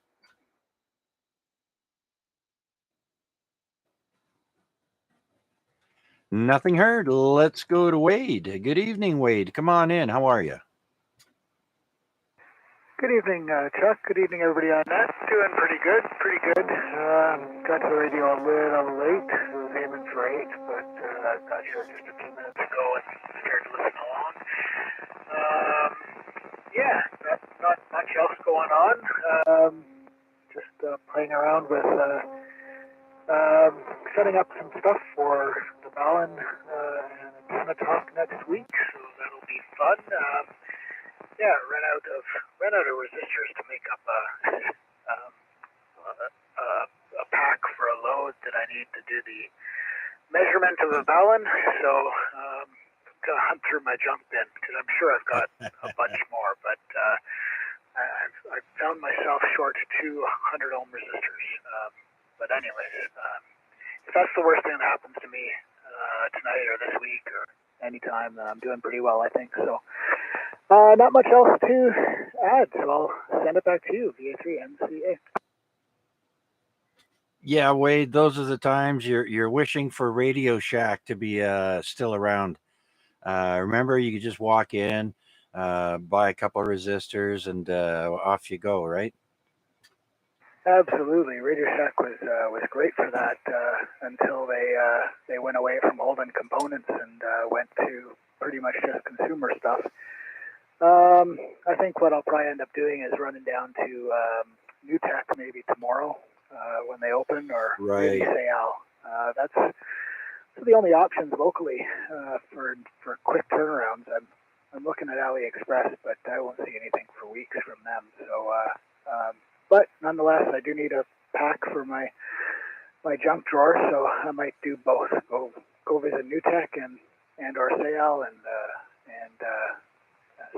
Nothing heard. Let's go to Wade. Good evening, Wade. Come on in. How are you? Good evening, Chuck. Good evening, everybody on that. Doing pretty good, got to the radio a little late. I was aiming for 8, but got here just a few minutes ago and started listening along. Not much else going on. Just playing around with setting up some stuff for the Ballon and the talk next week, so that'll be fun. Ran out of resistors to make up a pack for a load that I need to do the measurement of the Ballon. So gonna hunt through my junk bin because I'm sure I've got a bunch more, but I've found myself short 200 ohm resistors. But anyways, if that's the worst thing that happens to me tonight or this week or anytime, I'm doing pretty well, I think. So not much else to add, so I'll send it back to you, VA3NCA. Yeah, Wade, those are the times you're wishing for Radio Shack to be still around. Remember, you could just walk in, buy a couple of resistors, and off you go, right? Absolutely, Radio Shack was great for that until they went away from Holden components and went to pretty much just consumer stuff. I think what I'll probably end up doing is running down to New Tech maybe tomorrow when they open, or maybe Sayal. That's the only options locally for quick turnarounds. I'm looking at AliExpress, but I won't see anything for weeks from them. So, but nonetheless, I do need a pack for my junk drawer, so I might do both. Go visit New Tech and or Sayal and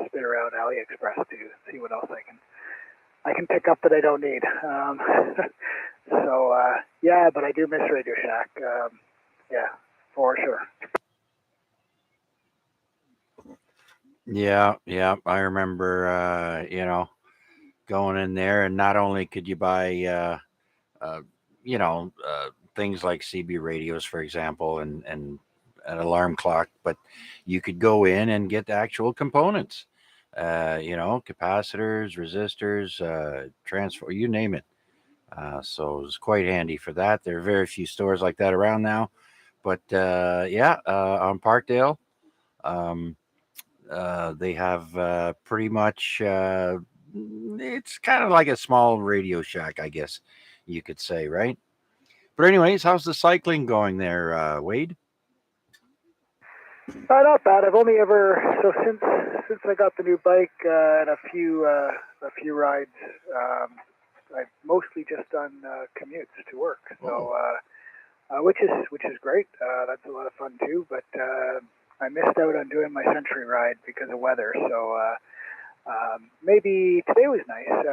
spit around AliExpress to see what else I can pick up that I don't need. But I do miss Radio Shack. For sure. Yeah. I remember, going in there, and not only could you buy, things like CB radios, for example, and an alarm clock, but you could go in and get the actual components, capacitors, resistors, transfer, you name it. So it was quite handy for that. There are very few stores like that around now, but on Parkdale, they have pretty much, it's kind of like a small Radio Shack, I guess you could say, right? But anyways, how's the cycling going there, Wade? Not bad. I've only since I got the new bike and a few rides. I've mostly just done commutes to work, so which is great. That's a lot of fun too. But I missed out on doing my Century ride because of weather. So maybe today was nice,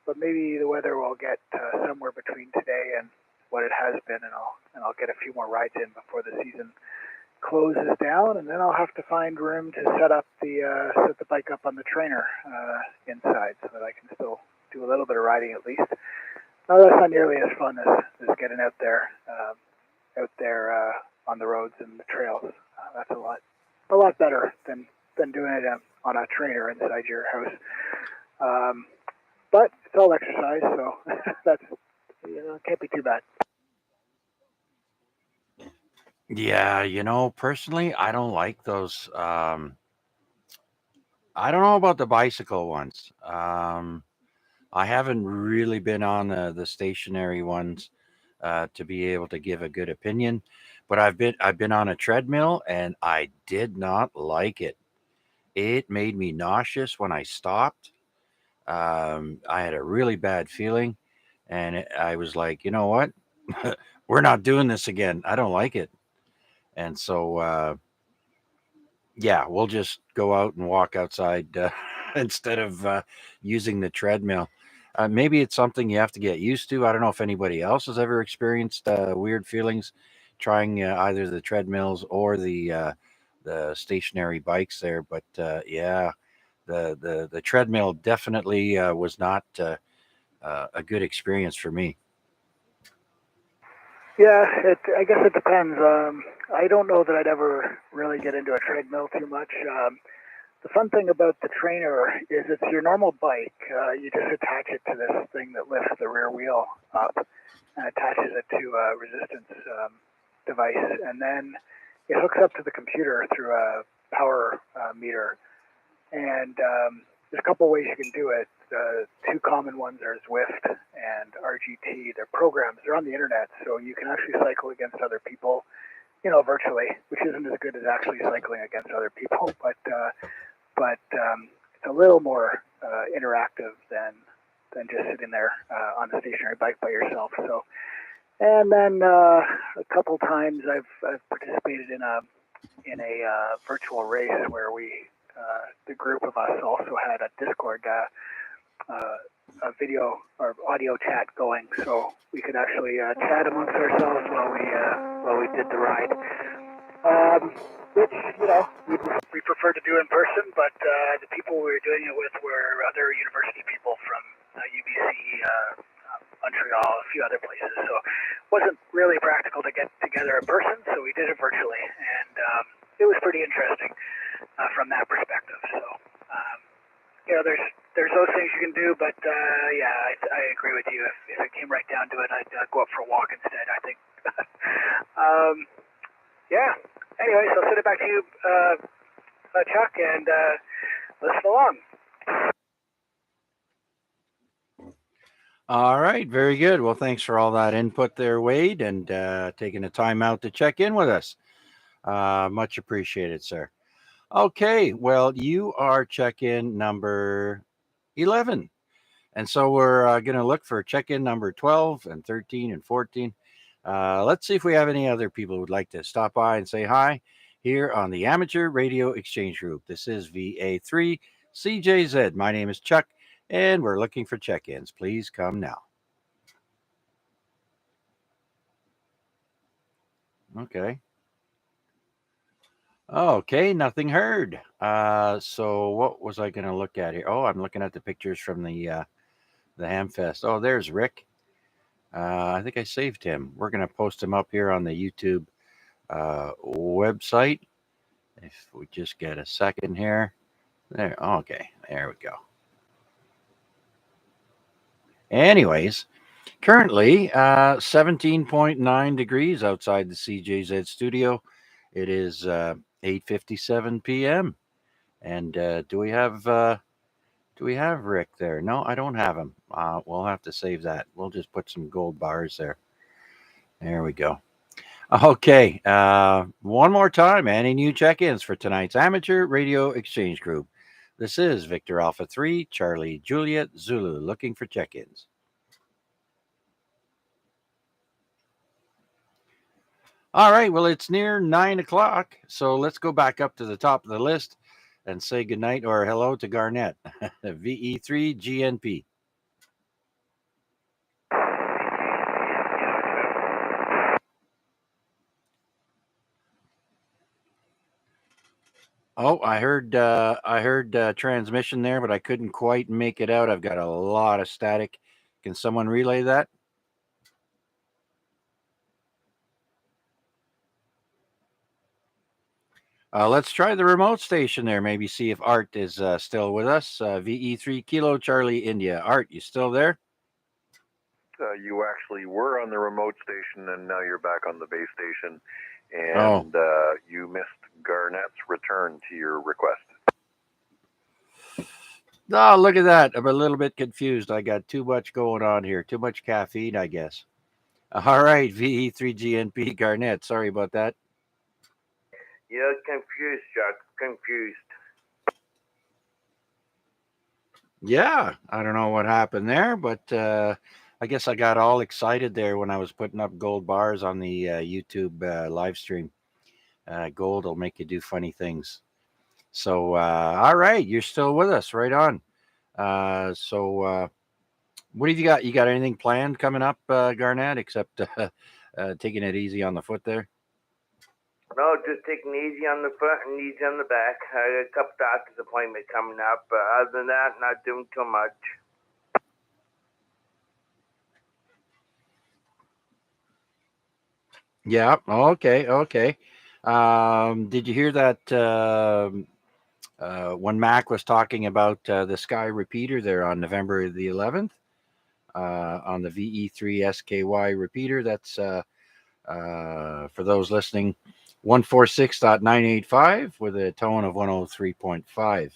but maybe the weather will get somewhere between today and what it has been, and I'll get a few more rides in before the season closes down, and then I'll have to find room to set the bike up on the trainer inside so that I can still do a little bit of riding at least. Now that's not nearly as fun as getting out there on the roads and the trails. That's a lot better than doing it on a trainer inside your house. But it's all exercise, so that's can't be too bad. Yeah, personally, I don't like those. I don't know about the bicycle ones. I haven't really been on the stationary ones to be able to give a good opinion, but I've been on a treadmill, and I did not like it. It made me nauseous when I stopped. I had a really bad feeling, and I was like, you know what? We're not doing this again. I don't like it. And so, we'll just go out and walk outside instead of using the treadmill. Maybe it's something you have to get used to. I don't know if anybody else has ever experienced weird feelings trying either the treadmills or the stationary bikes there. But yeah, the treadmill definitely was not a good experience for me. Yeah, I guess it depends. I don't know that I'd ever really get into a treadmill too much. The fun thing about the trainer is it's your normal bike. You just attach it to this thing that lifts the rear wheel up and attaches it to a resistance device, and then it hooks up to the computer through a power meter. And there's a couple ways you can do it. Two common ones are Zwift and RGT. They're programs. They're on the internet, so you can actually cycle against other people, virtually, which isn't as good as actually cycling against other people, but it's a little more interactive than just sitting there on a stationary bike by yourself. So, and then a couple times I've participated in a virtual race where the group of us also had a Discord a video or audio chat going, so we could actually chat amongst ourselves while we did the ride. Which we prefer to do in person, but the people we were doing it with were other university people from UBC, Montreal, a few other places. So it wasn't really practical to get together in person, so we did it virtually, and it was pretty interesting from that perspective. So there's those things you can do, but I agree with you. If it came right down to it, I'd go up for a walk instead, I think. Yeah. Anyways, I'll send it back to you, Chuck, and listen along. All right, very good. Well, thanks for all that input there, Wade, and taking the time out to check in with us. Much appreciated, sir. Okay, well, you are check-in number 11. And so we're going to look for check-in number 12 and 13 and 14. Let's see if we have any other people who would like to stop by and say hi here on the Amateur Radio Exchange Group. This is VA3 CJZ. My name is Chuck, and we're looking for check-ins. Please come now. Okay. Okay, nothing heard. So what was I going to look at here? Oh, I'm looking at the pictures from the Hamfest. Oh, there's Rick. I think I saved him. We're going to post him up here on the YouTube website. If we just get a second here. There. Okay, there we go. Anyways, currently 17.9 degrees outside the CJZ studio. It is 8:57 p.m. And do we have Rick there? No, I don't have him. We'll have to save that. We'll just put some gold bars there. There we go. Okay. One more time. Any new check-ins for tonight's Amateur Radio Exchange Group? This is Victor Alpha 3, Charlie Juliet Zulu, looking for check-ins. All right. Well, it's near 9 o'clock. So let's go back up to the top of the list and say goodnight or hello to Garnett, VE3GNP. Oh, I heard transmission there, but I couldn't quite make it out. I've got a lot of static. Can someone relay that? Let's try the remote station there. Maybe see if Art is still with us. VE3 Kilo Charlie India. Art, you still there? You actually were on the remote station, and now you're back on the base station. And you missed Garnett's return to your request. Oh, look at that. I'm a little bit confused. I got too much going on here. Too much caffeine, I guess. All right, VE3GNP Garnett. Sorry about that. Yeah, confused, Chuck. Confused. Yeah, I don't know what happened there, but I guess I got all excited there when I was putting up gold bars on the YouTube live stream. Gold will make you do funny things. So, all right, you're still with us. Right on. So What have you got? You got anything planned coming up, Garnett, except taking it easy on the foot there? No, just taking it easy on the front and easy on the back. I got a couple doctor's appointments coming up, but other than that, not doing too much. Yeah. Okay. Okay. Did you hear that when Mac was talking about the Sky repeater there on November the 11th on the VE3 SKY repeater? That's for those listening, 146.985 with a tone of 103.5.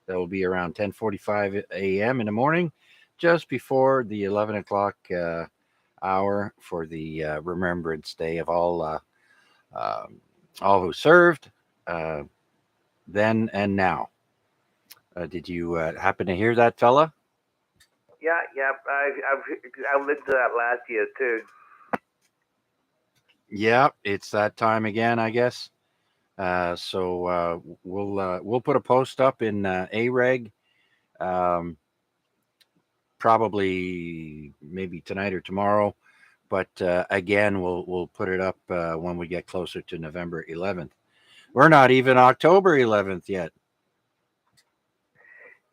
That will be around 10:45 a.m. in the morning, just before the 11 o'clock hour for the Remembrance Day of all who served then and now. Did you happen to hear that, fella? Yeah, I listened to that last year too. Yeah, it's that time again, I guess. So we'll put a post up in AREG, probably maybe tonight or tomorrow. But again, we'll put it up when we get closer to November 11th. We're not even October 11th yet.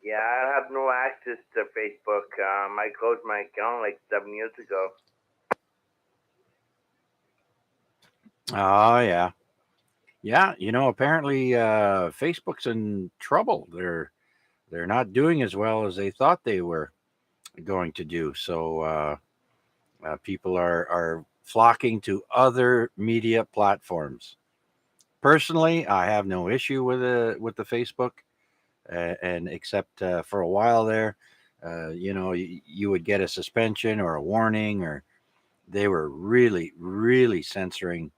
Yeah, I have no access to Facebook. I closed my account like 7 years ago. Oh yeah, yeah. Apparently Facebook's in trouble. They're not doing as well as they thought they were going to do. So people are flocking to other media platforms. Personally, I have no issue with the Facebook, and except for a while there, you would get a suspension or a warning, or they were really, really censoring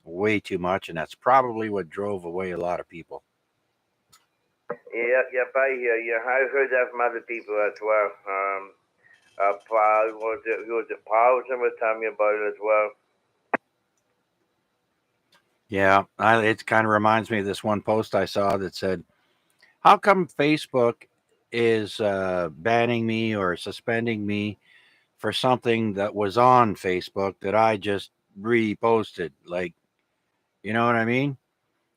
way too much, and that's probably what drove away a lot of people. Yep, I hear you. I've heard that from other people as well. Paul, who was it? Paul was telling me about it as well. Yeah, it kind of reminds me of this one post I saw that said, "How come Facebook is banning me or suspending me for something that was on Facebook that I just reposted?" Like, you know what I mean?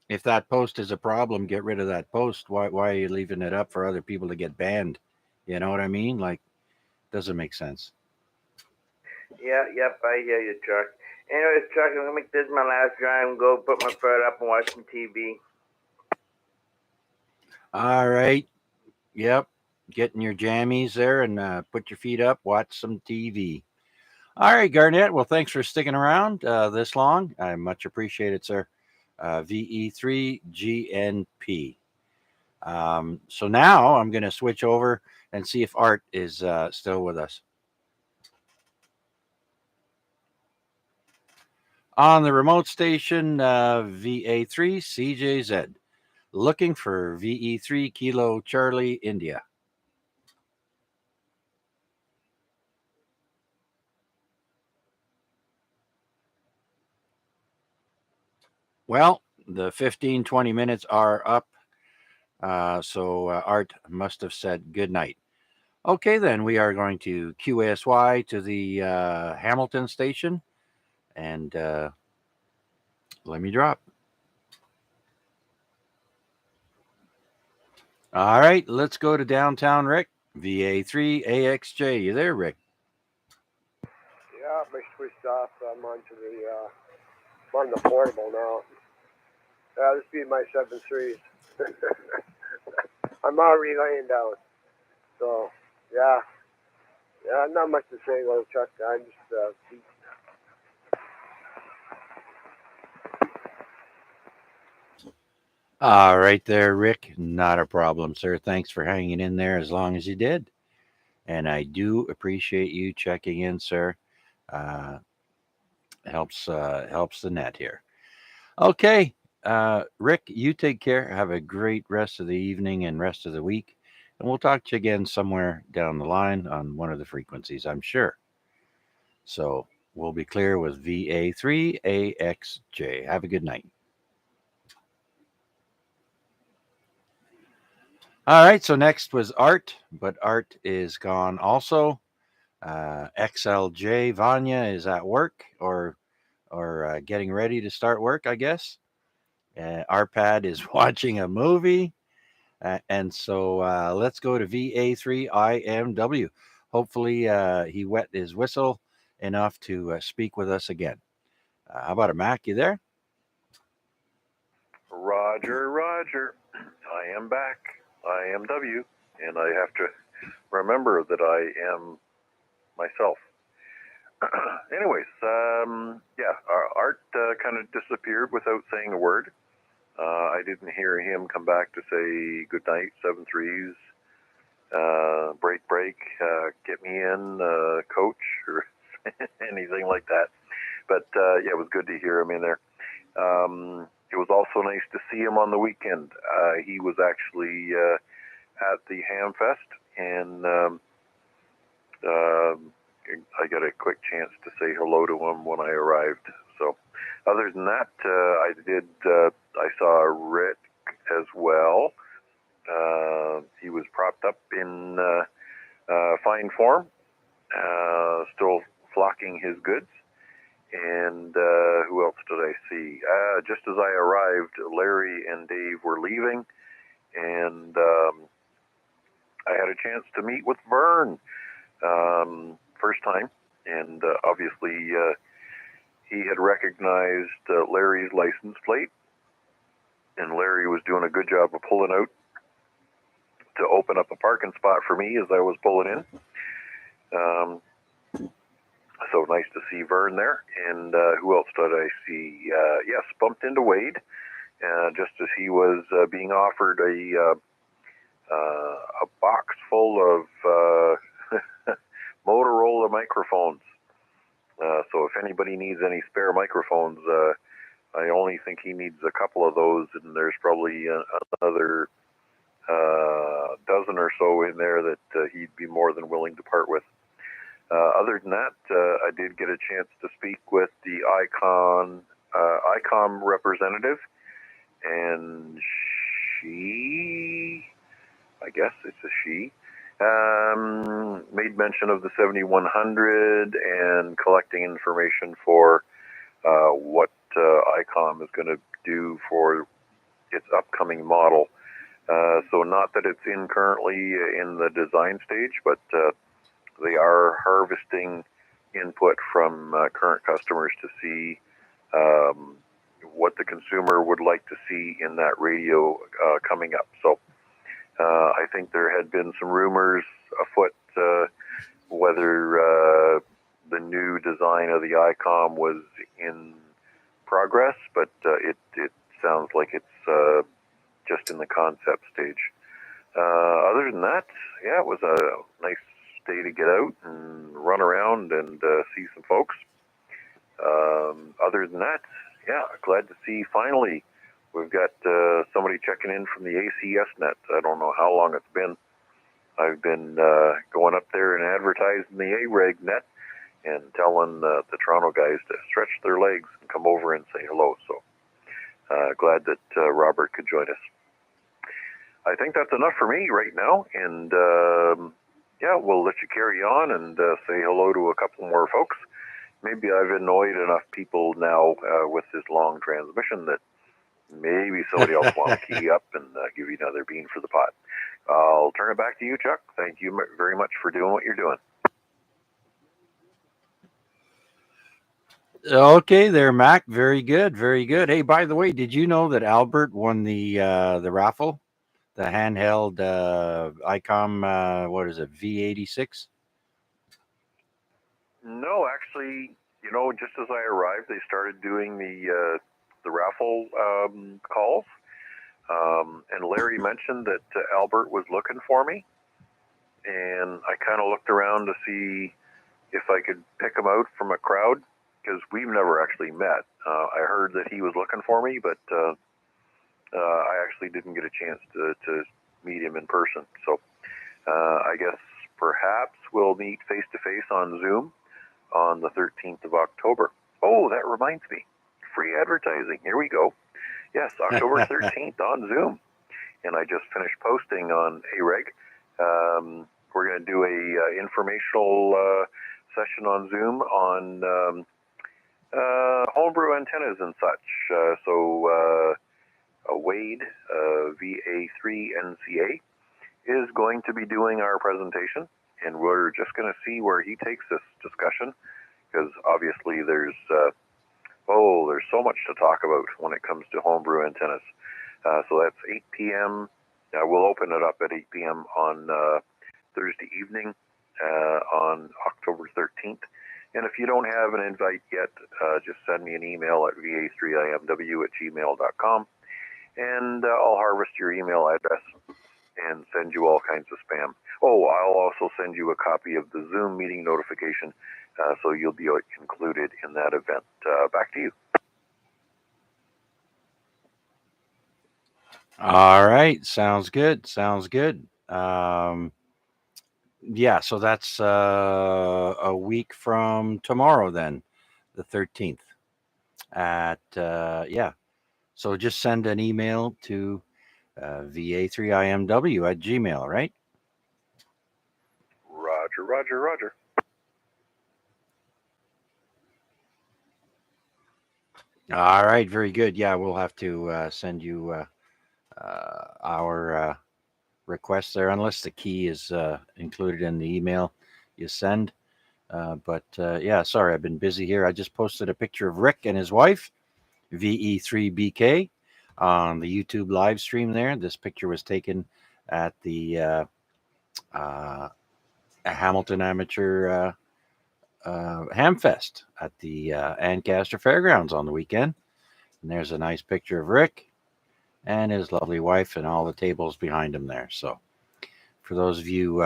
If that post is a problem, get rid of that post. Why are you leaving it up for other people to get banned? You know what I mean? Like, doesn't make sense. Yep, I hear you, Chuck. Anyways, Chuck, I'm gonna make this my last drive and go put my foot up and watch some TV. All right. Yep. Getting your jammies there and put your feet up, watch some TV. All right, Garnett. Well, thanks for sticking around this long. I much appreciate it, sir. VE3GNP. So now I'm going to switch over and see if Art is still with us. On the remote station, VA3CJZ, looking for VE3 Kilo Charlie India. Well, the 15-20 minutes are up, so Art must have said good night. Okay, then we are going to QSY to the Hamilton station, and let me drop. All right, let's go to downtown Rick, VA3AXJ. You there, Rick? Yeah, I switched off. I'm on the portable now. This be my 7.3s. I'm already laying down. So, yeah, not much to say, though, Chuck. I just All right there, Rick. Not a problem, sir. Thanks for hanging in there as long as you did. And I do appreciate you checking in, sir. Helps the net here. Okay, Rick, you take care. Have a great rest of the evening and rest of the week. And we'll talk to you again somewhere down the line on one of the frequencies, I'm sure. So we'll be clear with VA3AXJ. Have a good night. All right, so next was Art, but Art is gone also. XLJ Vanya is at work or getting ready to start work, I guess. Arpad is watching a movie. And so let's go to VA3IMW. Hopefully, he wet his whistle enough to speak with us again. How about it, Mac? You there? Roger, Roger. I am back. I am W, and I have to remember that I am myself. Anyways, Art kind of disappeared without saying a word. I didn't hear him come back to say good night, 7-3s, break, get me in, coach, or anything like that. But yeah, it was good to hear him in there. It was also nice to see him on the weekend. He was actually at the Hamfest, and I got a quick chance to say hello to him when I arrived. So other than that, I saw Rick as well. He was propped up in fine form, still flocking his goods. And who else did I see? Just as I arrived, Larry and Dave were leaving, and I had a chance to meet with Vern, first time, and obviously he had recognized Larry's license plate, and Larry was doing a good job of pulling out to open up a parking spot for me as I was pulling in. So nice to see Vern there. And who else did I see? Yes, bumped into Wade, just as he was being offered a box full of Motorola microphones. So if anybody needs any spare microphones, I only think he needs a couple of those, and there's probably another dozen or so in there that he'd be more than willing to part with. Other than that, I did get a chance to speak with the ICOM representative, and she, I guess it's a she, made mention of the 7100 and collecting information for what ICOM is going to do for its upcoming model. So not that it's in currently in the design stage, but they are harvesting input from current customers to see what the consumer would like to see in that radio coming up. So I think there had been some rumors afoot whether the new design of the ICOM was in progress, but it sounds like it's just in the concept stage. Other than that, yeah, it was a nice day to get out and run around and see some folks. Other than that, yeah, glad to see finally we've got somebody checking in from the ACS net. I don't know how long it's been. I've been going up there and advertising the AREG net and telling the Toronto guys to stretch their legs and come over and say hello. So glad that Robert could join us. I think that's enough for me right now, and yeah, we'll let you carry on and say hello to a couple more folks. Maybe I've annoyed enough people now with this long transmission that maybe somebody else wants to key up and give you another bean for the pot. I'll turn it back to you, Chuck. Thank you very much for doing what you're doing. Okay there, Mac. Very good, very good. Hey, by the way, did you know that Albert won the raffle? The handheld ICOM, what is it, V86? No, actually, you know, just as I arrived, they started doing the raffle calls, and Larry mentioned that Albert was looking for me, and I kind of looked around to see if I could pick him out from a crowd, because we've never actually met. I heard that he was looking for me, but I actually didn't get a chance to meet him in person. So I guess perhaps we'll meet face-to-face on Zoom on the 13th of October. Oh, that reminds me. Free advertising. Here we go. Yes, October 13th on Zoom. And I just finished posting on AREG we're going to do a informational session on Zoom on homebrew antennas and such. So Wade, VA3NCA, is going to be doing our presentation, and we're just going to see where he takes this discussion, because obviously there's so much to talk about when it comes to homebrew antennas. So that's 8 p.m. We'll open it up at 8 p.m. on Thursday evening on October 13th. And if you don't have an invite yet, just send me an email at va3imw@gmail.com, and I'll harvest your email address and send you all kinds of spam. Oh, I'll also send you a copy of the Zoom meeting notification, so you'll be included in that event. Back to you. All right. Sounds good. Yeah, so that's a week from tomorrow then, the 13th. So just send an email to va3imw@gmail, right? Roger. All right, very good. Yeah, we'll have to send you our request there, unless the key is included in the email you send. Yeah, sorry, I've been busy here. I just posted a picture of Rick and his wife, VE3BK, on the YouTube live stream there. This picture was taken at the Hamilton Amateur Hamfest at the Ancaster Fairgrounds on the weekend. And there's a nice picture of Rick and his lovely wife and all the tables behind him there. So for those of you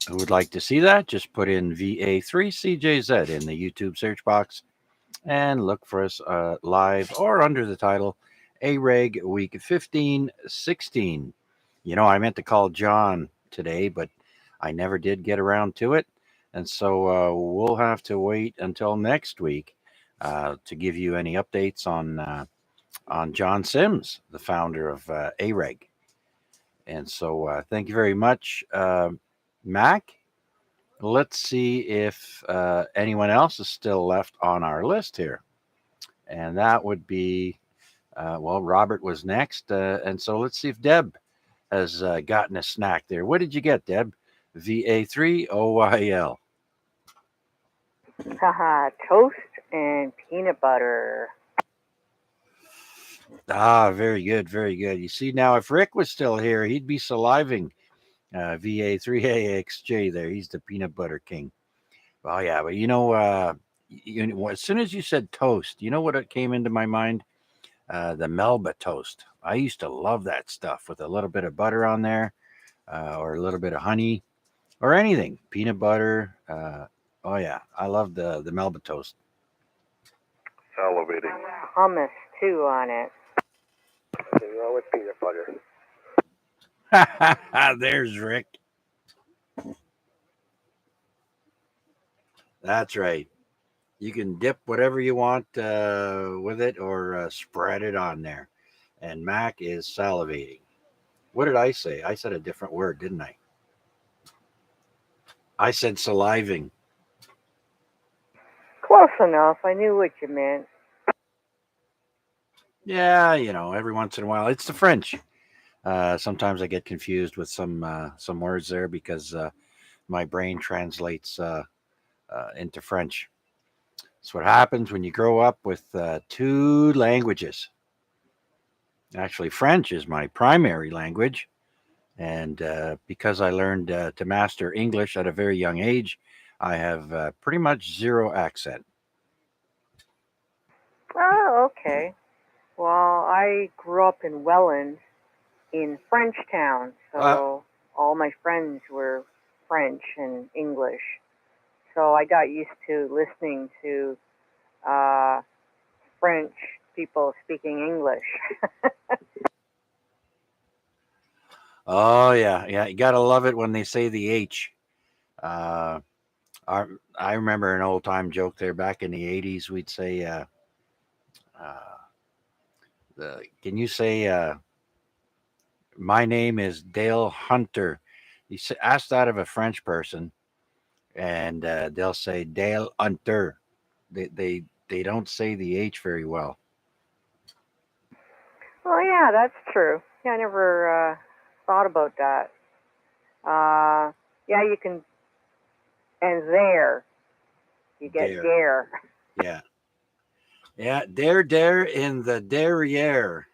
who would like to see that, just put in VA3CJZ in the YouTube search box and look for us live or under the title AREG Week 15-16. You know, I meant to call John today, but I never did get around to it. And so we'll have to wait until next week to give you any updates on John Sims, the founder of AREG. And so thank you very much, Mac. Let's see if anyone else is still left on our list here. And that would be, Robert was next. And so let's see if Deb has gotten a snack there. What did you get, Deb? VA3OYL. Haha, toast and peanut butter. Ah, very good. You see, now if Rick was still here, he'd be saliving. VA3AXJ there. He's the peanut butter king. Oh, yeah. But as soon as you said toast, you know what came into my mind? The Melba toast. I used to love that stuff with a little bit of butter on there or a little bit of honey or anything. Peanut butter. Oh, yeah. I love the Melba toast. Salivating. Hummus, too, on it. Nothing wrong with peanut butter. There's Rick. That's right. You can dip whatever you want with it or spread it on there. And Mac is salivating. What did I say? I said a different word, didn't I? I said saliving. Close enough. I knew what you meant. Yeah, every once in a while. It's the French. Sometimes I get confused with some words there because my brain translates into French. That's what happens when you grow up with two languages. Actually, French is my primary language. And because I learned to master English at a very young age, I have pretty much zero accent. Oh, okay. Well, I grew up in Welland in Frenchtown, so all my friends were French and English. So I got used to listening to French people speaking English. Oh, yeah. You got to love it when they say the H. I remember an old-time joke there back in the 80s. We'd say, can you say, my name is Dale Hunter. ask that of a French person, and they'll say Dale Unter. They don't say the H very well. Oh yeah, that's true. Yeah, I never thought about that. Yeah, you can, and there you get dare. Yeah. Yeah, there in the derriere.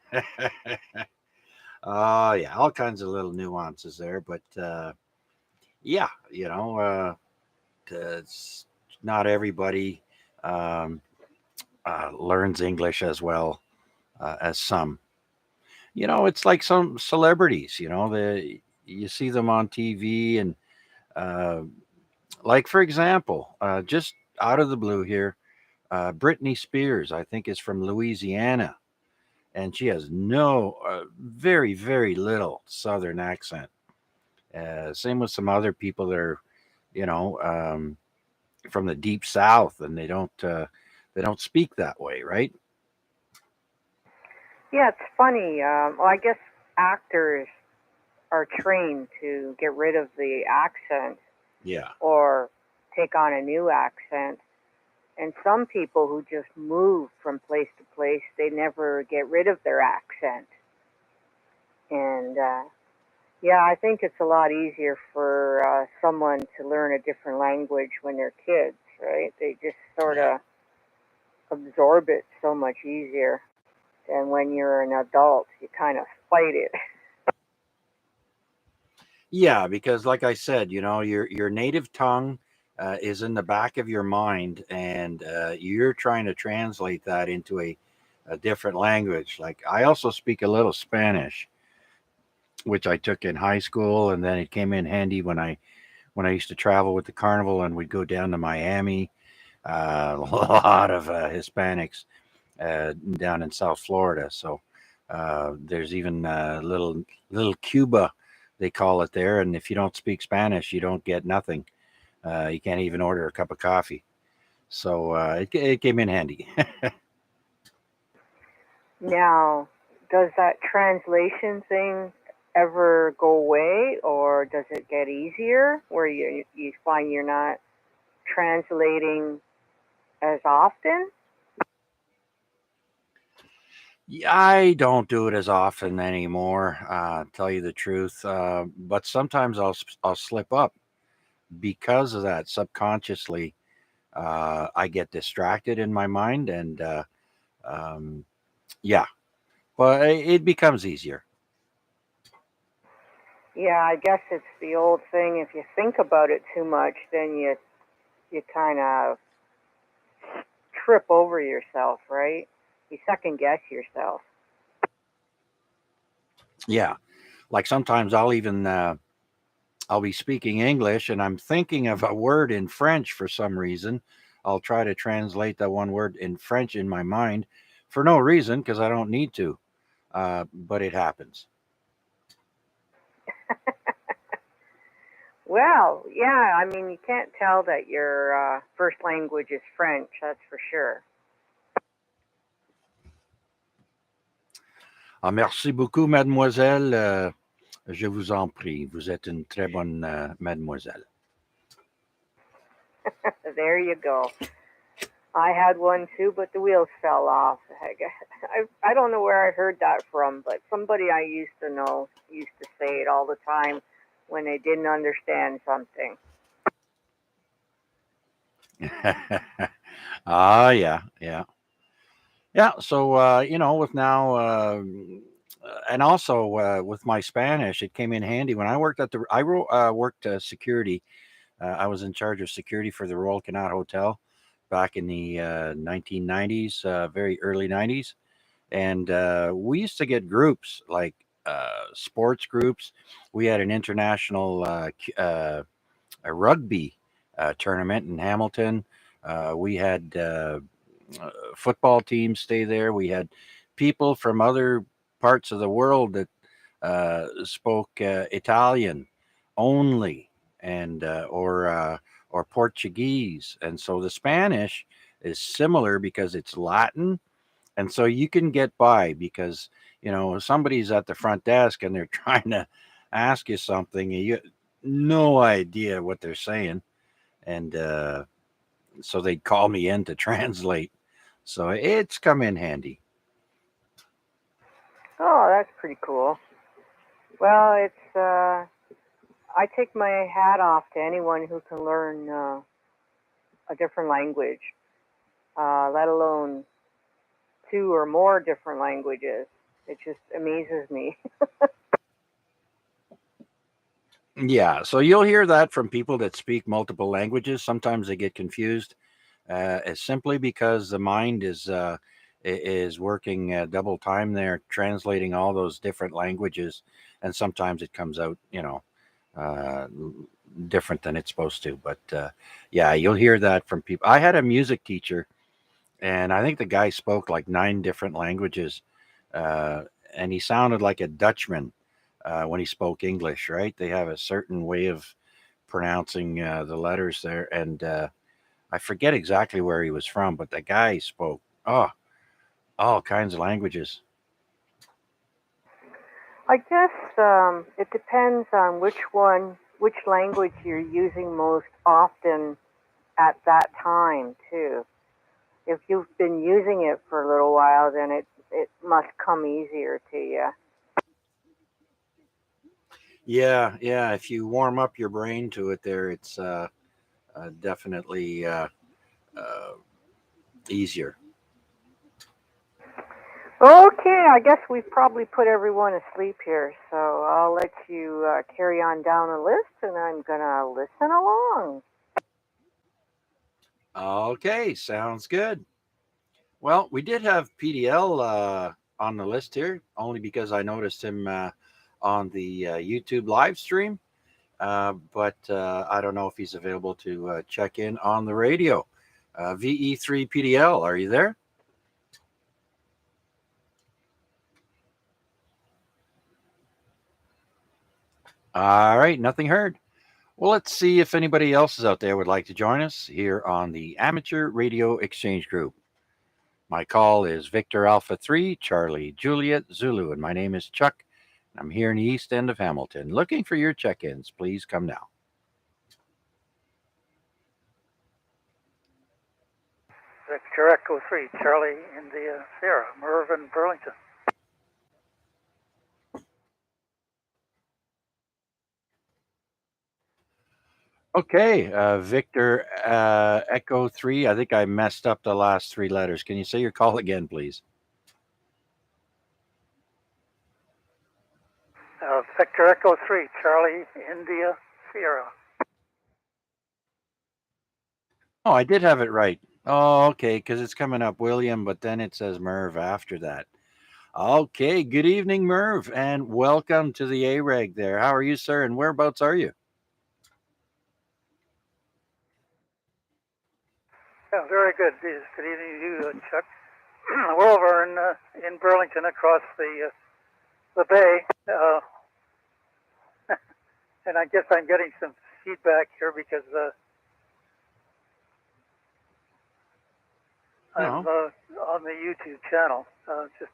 Yeah, all kinds of little nuances there, but yeah, it's not everybody um, learns English as well as some. It's like some celebrities. You see them on TV, and uh, like for example, just out of the blue here, Britney Spears, I think, is from Louisiana, and she has no, very, very little Southern accent. Same with some other people that are, you know, um, from the deep South, and they don't speak that way, right? Yeah, it's funny. Well, I guess actors are trained to get rid of the accent Yeah, or take on a new accent. And some people who just move from place to place, they never get rid of their accent. And yeah, I think it's a lot easier for someone to learn a different language when they're kids, right? They just sort yeah, of absorb it so much easier than when you're an adult. You kind of fight it. yeah. Because, like I said, your native tongue is in the back of your mind, and you're trying to translate that into a different language. Like I also speak a little Spanish, which I took in high school, and then it came in handy when I used to travel with the carnival and we'd go down to Miami. A lot of Hispanics down in South Florida. So there's even little Cuba, they call it there. And if you don't speak Spanish, you don't get nothing. You can't even order a cup of coffee. So it came in handy. Now, does that translation thing ever go away, or does it get easier where you find you're not translating as often? Yeah, I don't do it as often anymore, tell you the truth. But sometimes I'll slip up because of that subconsciously. I get distracted in my mind, and um, yeah, but it becomes easier. Yeah, I guess it's the old thing. If you think about it too much, then you kind of trip over yourself, right? You second guess yourself. Yeah, like sometimes I'll be speaking English and I'm thinking of a word in French for some reason. I'll try to translate that one word in French in my mind for no reason because I don't need to, but it happens. Well, yeah, I mean, you can't tell that your first language is French, that's for sure. Ah, merci beaucoup, mademoiselle. Je vous en prie. Vous êtes une très bonne mademoiselle. There you go. I had one too, but the wheels fell off. I don't know where I heard that from, but somebody I used to know used to say it all the time when they didn't understand something. Ah, yeah, yeah. Yeah, so with now, and also with my Spanish, it came in handy when I worked at the. Worked security. I was in charge of security for the Royal Canal Hotel back in the 1990s, very early 90s, and we used to get groups like sports groups. We had an international a rugby tournament in Hamilton. We had football teams stay there. We had people from other parts of the world that spoke Italian only, and or Portuguese, and so the Spanish is similar because it's Latin, and so you can get by because somebody's at the front desk and they're trying to ask you something. no idea what they're saying, and so they'd call me in to translate. So it's come in handy. Oh, that's pretty cool. Well, it's I take my hat off to anyone who can learn a different language, let alone 2 or more different languages. It just amazes me. Yeah, so you'll hear that from people that speak multiple languages. Sometimes they get confused, as simply because the mind is working double time there, translating all those different languages, and sometimes it comes out, uh, different than it's supposed to. But yeah, you'll hear that from people. I had a music teacher, and I think the guy spoke like 9 different languages, uh, and he sounded like a Dutchman when he spoke English. Right? They have a certain way of pronouncing the letters there, and I forget exactly where he was from, but the guy spoke all kinds of languages. I guess it depends on which language you're using most often at that time too. If you've been using it for a little while, then it must come easier to you. Yeah, yeah. If you warm up your brain to it, there, it's definitely uh, easier. Okay, I guess we've probably put everyone asleep here, so I'll let you carry on down the list, and I'm gonna listen along. Okay, sounds good. Well, we did have PDL on the list here, only because I noticed him on the YouTube live stream. But I don't know if he's available to check in on the radio. VE3 PDL, are you there? All right, nothing heard. Well, let's see if anybody else is out there would like to join us here on the Amateur Radio Exchange Group. My call is Victor Alpha 3, Charlie Juliet Zulu, and my name is Chuck. I'm here in the east end of Hamilton. Looking for your check ins. Please come now. Victor Echo 3, Charlie, India, Sierra, Marvin, Burlington. Okay, Victor Echo 3. I think I messed up the last 3 letters. Can you say your call again, please? Victor Echo 3, Charlie, India, Sierra. Oh, I did have it right. Oh, okay, because it's coming up William, but then it says Merv after that. Okay, good evening, Merv, and welcome to the AREG there. How are you, sir, and whereabouts are you? Yeah, very good. Good evening to you, Chuck. We're over in Burlington across the bay, and I guess I'm getting some feedback here because I'm on the YouTube channel just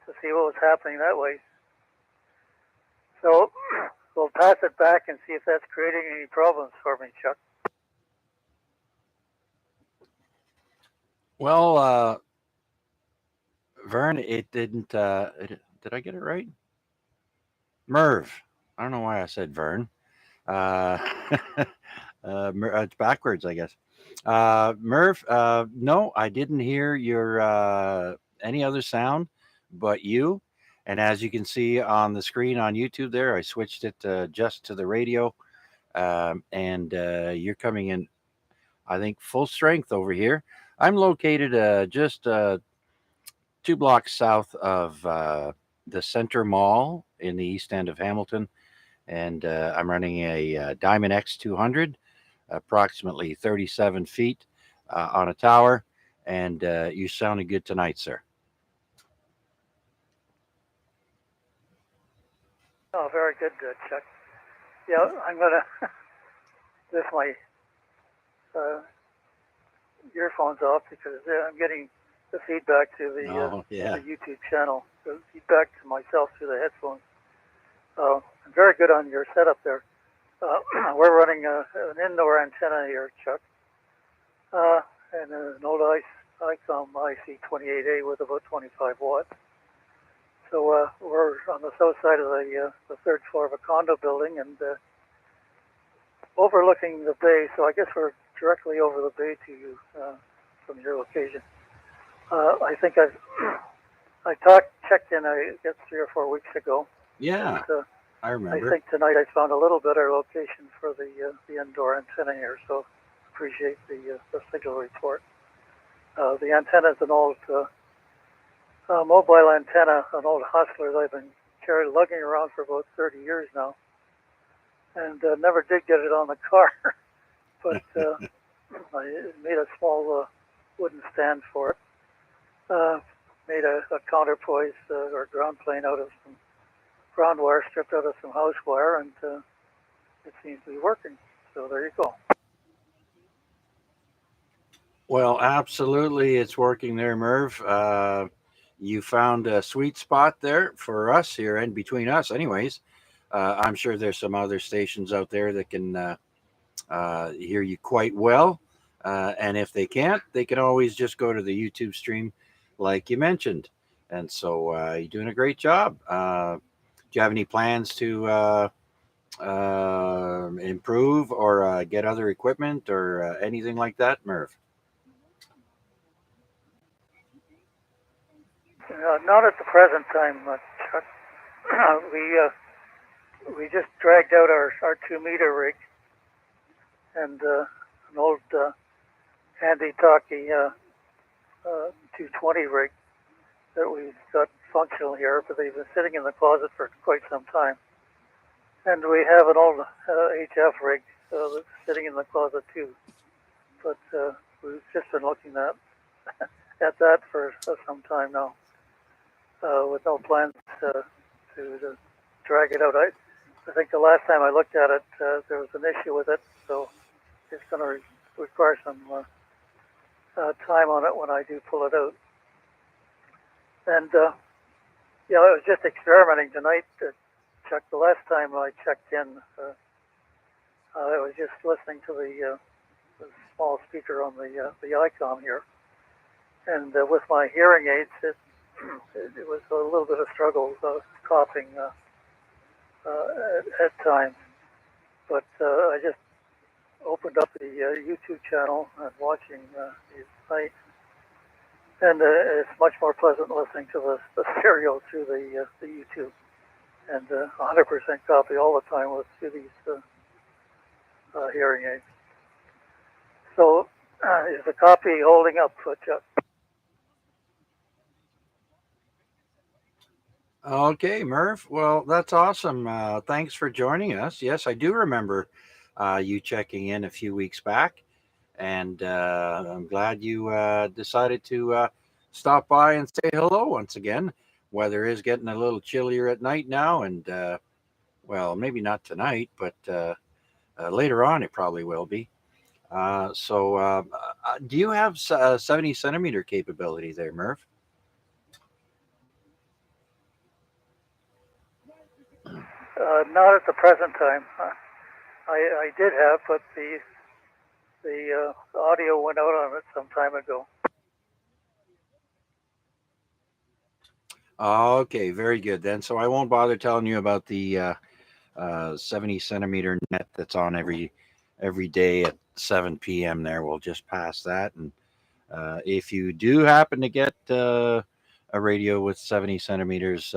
to see what was happening that way. So we'll pass it back and see if that's creating any problems for me, Chuck. Well, Vern, it didn't. Did I get it right? Merv. I don't know why I said Vern. Uh, it's backwards, I guess. Merv, no, I didn't hear your any other sound but you. And as you can see on the screen on YouTube there, I switched it just to the radio. And you're coming in, I think, full strength over here. I'm located just 2 blocks south of the Center Mall in the east end of Hamilton. And I'm running a Diamond X200, approximately 37 feet on a tower. And you sounded good tonight, sir. Oh, very good, Chuck. Yeah, I'm going to lift my earphones off because I'm getting the feedback to the YouTube channel, the feedback to myself through the headphones. I'm very good on your setup there. we're running an indoor antenna here, Chuck, and an old ICOM IC28A with about 25 watts. So we're on the south side of the third floor of a condo building and overlooking the bay. So I guess we're directly over the bay to you from your location. I think I checked in, I guess, 3 or 4 weeks ago. Yeah, and, I remember. I think tonight I found a little better location for the indoor antenna here, so appreciate the signal report. The antenna is an old mobile antenna, an old Hustler that I've been lugging around for about 30 years now, and never did get it on the car, but I made a small wooden stand for it, made a counterpoise or ground plane out of some ground wire stripped out of some house wire, and it seems to be working. So there you go. Well, absolutely, it's working there, Merv. You found a sweet spot there for us here, and between us, anyways. I'm sure there's some other stations out there that can hear you quite well. And if they can't, they can always just go to the YouTube stream, like you mentioned. And so you're doing a great job. Do you have any plans to improve or get other equipment or anything like that, Merv? Not at the present time, Chuck. We just dragged out our 2-meter rig and an old handy-talkie 220 rig that we've got functional here, but they've been sitting in the closet for quite some time. And we have an old HF rig that's sitting in the closet too. But we've just been looking at that for some time now, with no plans to drag it out. I think the last time I looked at it, there was an issue with it, so it's going to require some time on it when I do pull it out. And I was just experimenting tonight, Chuck. The last time I checked in, I was just listening to the small speaker on the ICOM here, and with my hearing aids, it was a little bit of struggle. I was coughing at times, but I just opened up the YouTube channel and watching these nights, and it's much more pleasant listening to the stereo through the YouTube, and 100% copy all the time through these hearing aids. So is the copy holding up, Chuck? Okay, Merv. Well, that's awesome. Thanks for joining us. Yes, I do remember you checking in a few weeks back, and I'm glad you decided to stop by and say hello once again. Weather is getting a little chillier at night now, and well, maybe not tonight, but later on it probably will be. So do you have 70 centimeter capability there, Merv? Not at the present time. I did have, but the audio went out on it some time ago. Okay, very good then. So I won't bother telling you about the 70 centimeter net that's on every day at 7 p.m. there. We'll just pass that. And if you do happen to get a radio with 70 centimeters,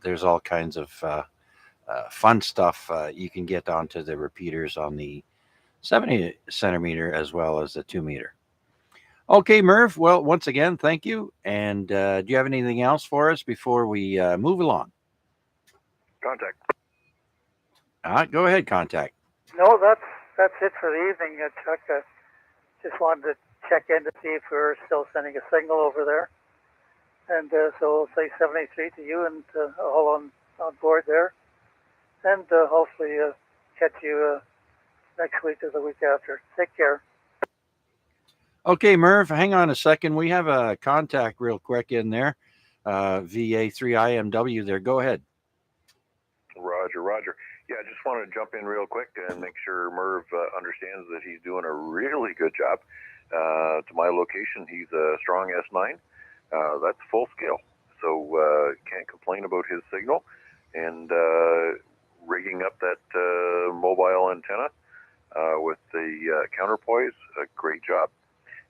there's all kinds of fun stuff you can get onto the repeaters on the 70 centimeter as well as the 2 meter. Okay, Merv. Well, once again, thank you. And do you have anything else for us before we move along? Contact. Go ahead, Contact. No, that's it for the evening, Chuck. Just wanted to check in to see if we're still sending a signal over there. And so I'll say 73 to you and all on board there. And hopefully catch you next week or the week after. Take care. Okay, Merv, hang on a second. We have a contact real quick in there. VA3IMW there. Go ahead. Roger. Yeah, I just wanted to jump in real quick and make sure Merv understands that he's doing a really good job. To my location, he's a strong S9. That's full scale, so can't complain about his signal. And rigging up that mobile antenna with the counterpoise, a great job.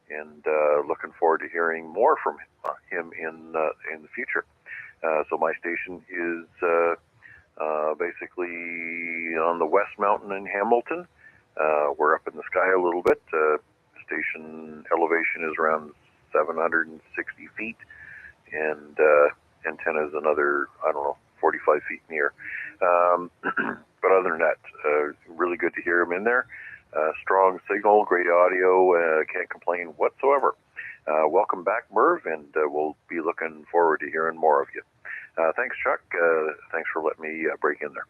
And looking forward to hearing more from him in the future. So my station is basically on the West Mountain in Hamilton. We're up in the sky a little bit. Station elevation is around 760 feet, and antenna is another, 45 feet in the air. But other than that, really good to hear him in there. Strong signal, great audio, can't complain whatsoever. Welcome back, Merv, and we'll be looking forward to hearing more of you. Thanks, Chuck. Thanks for letting me break in there.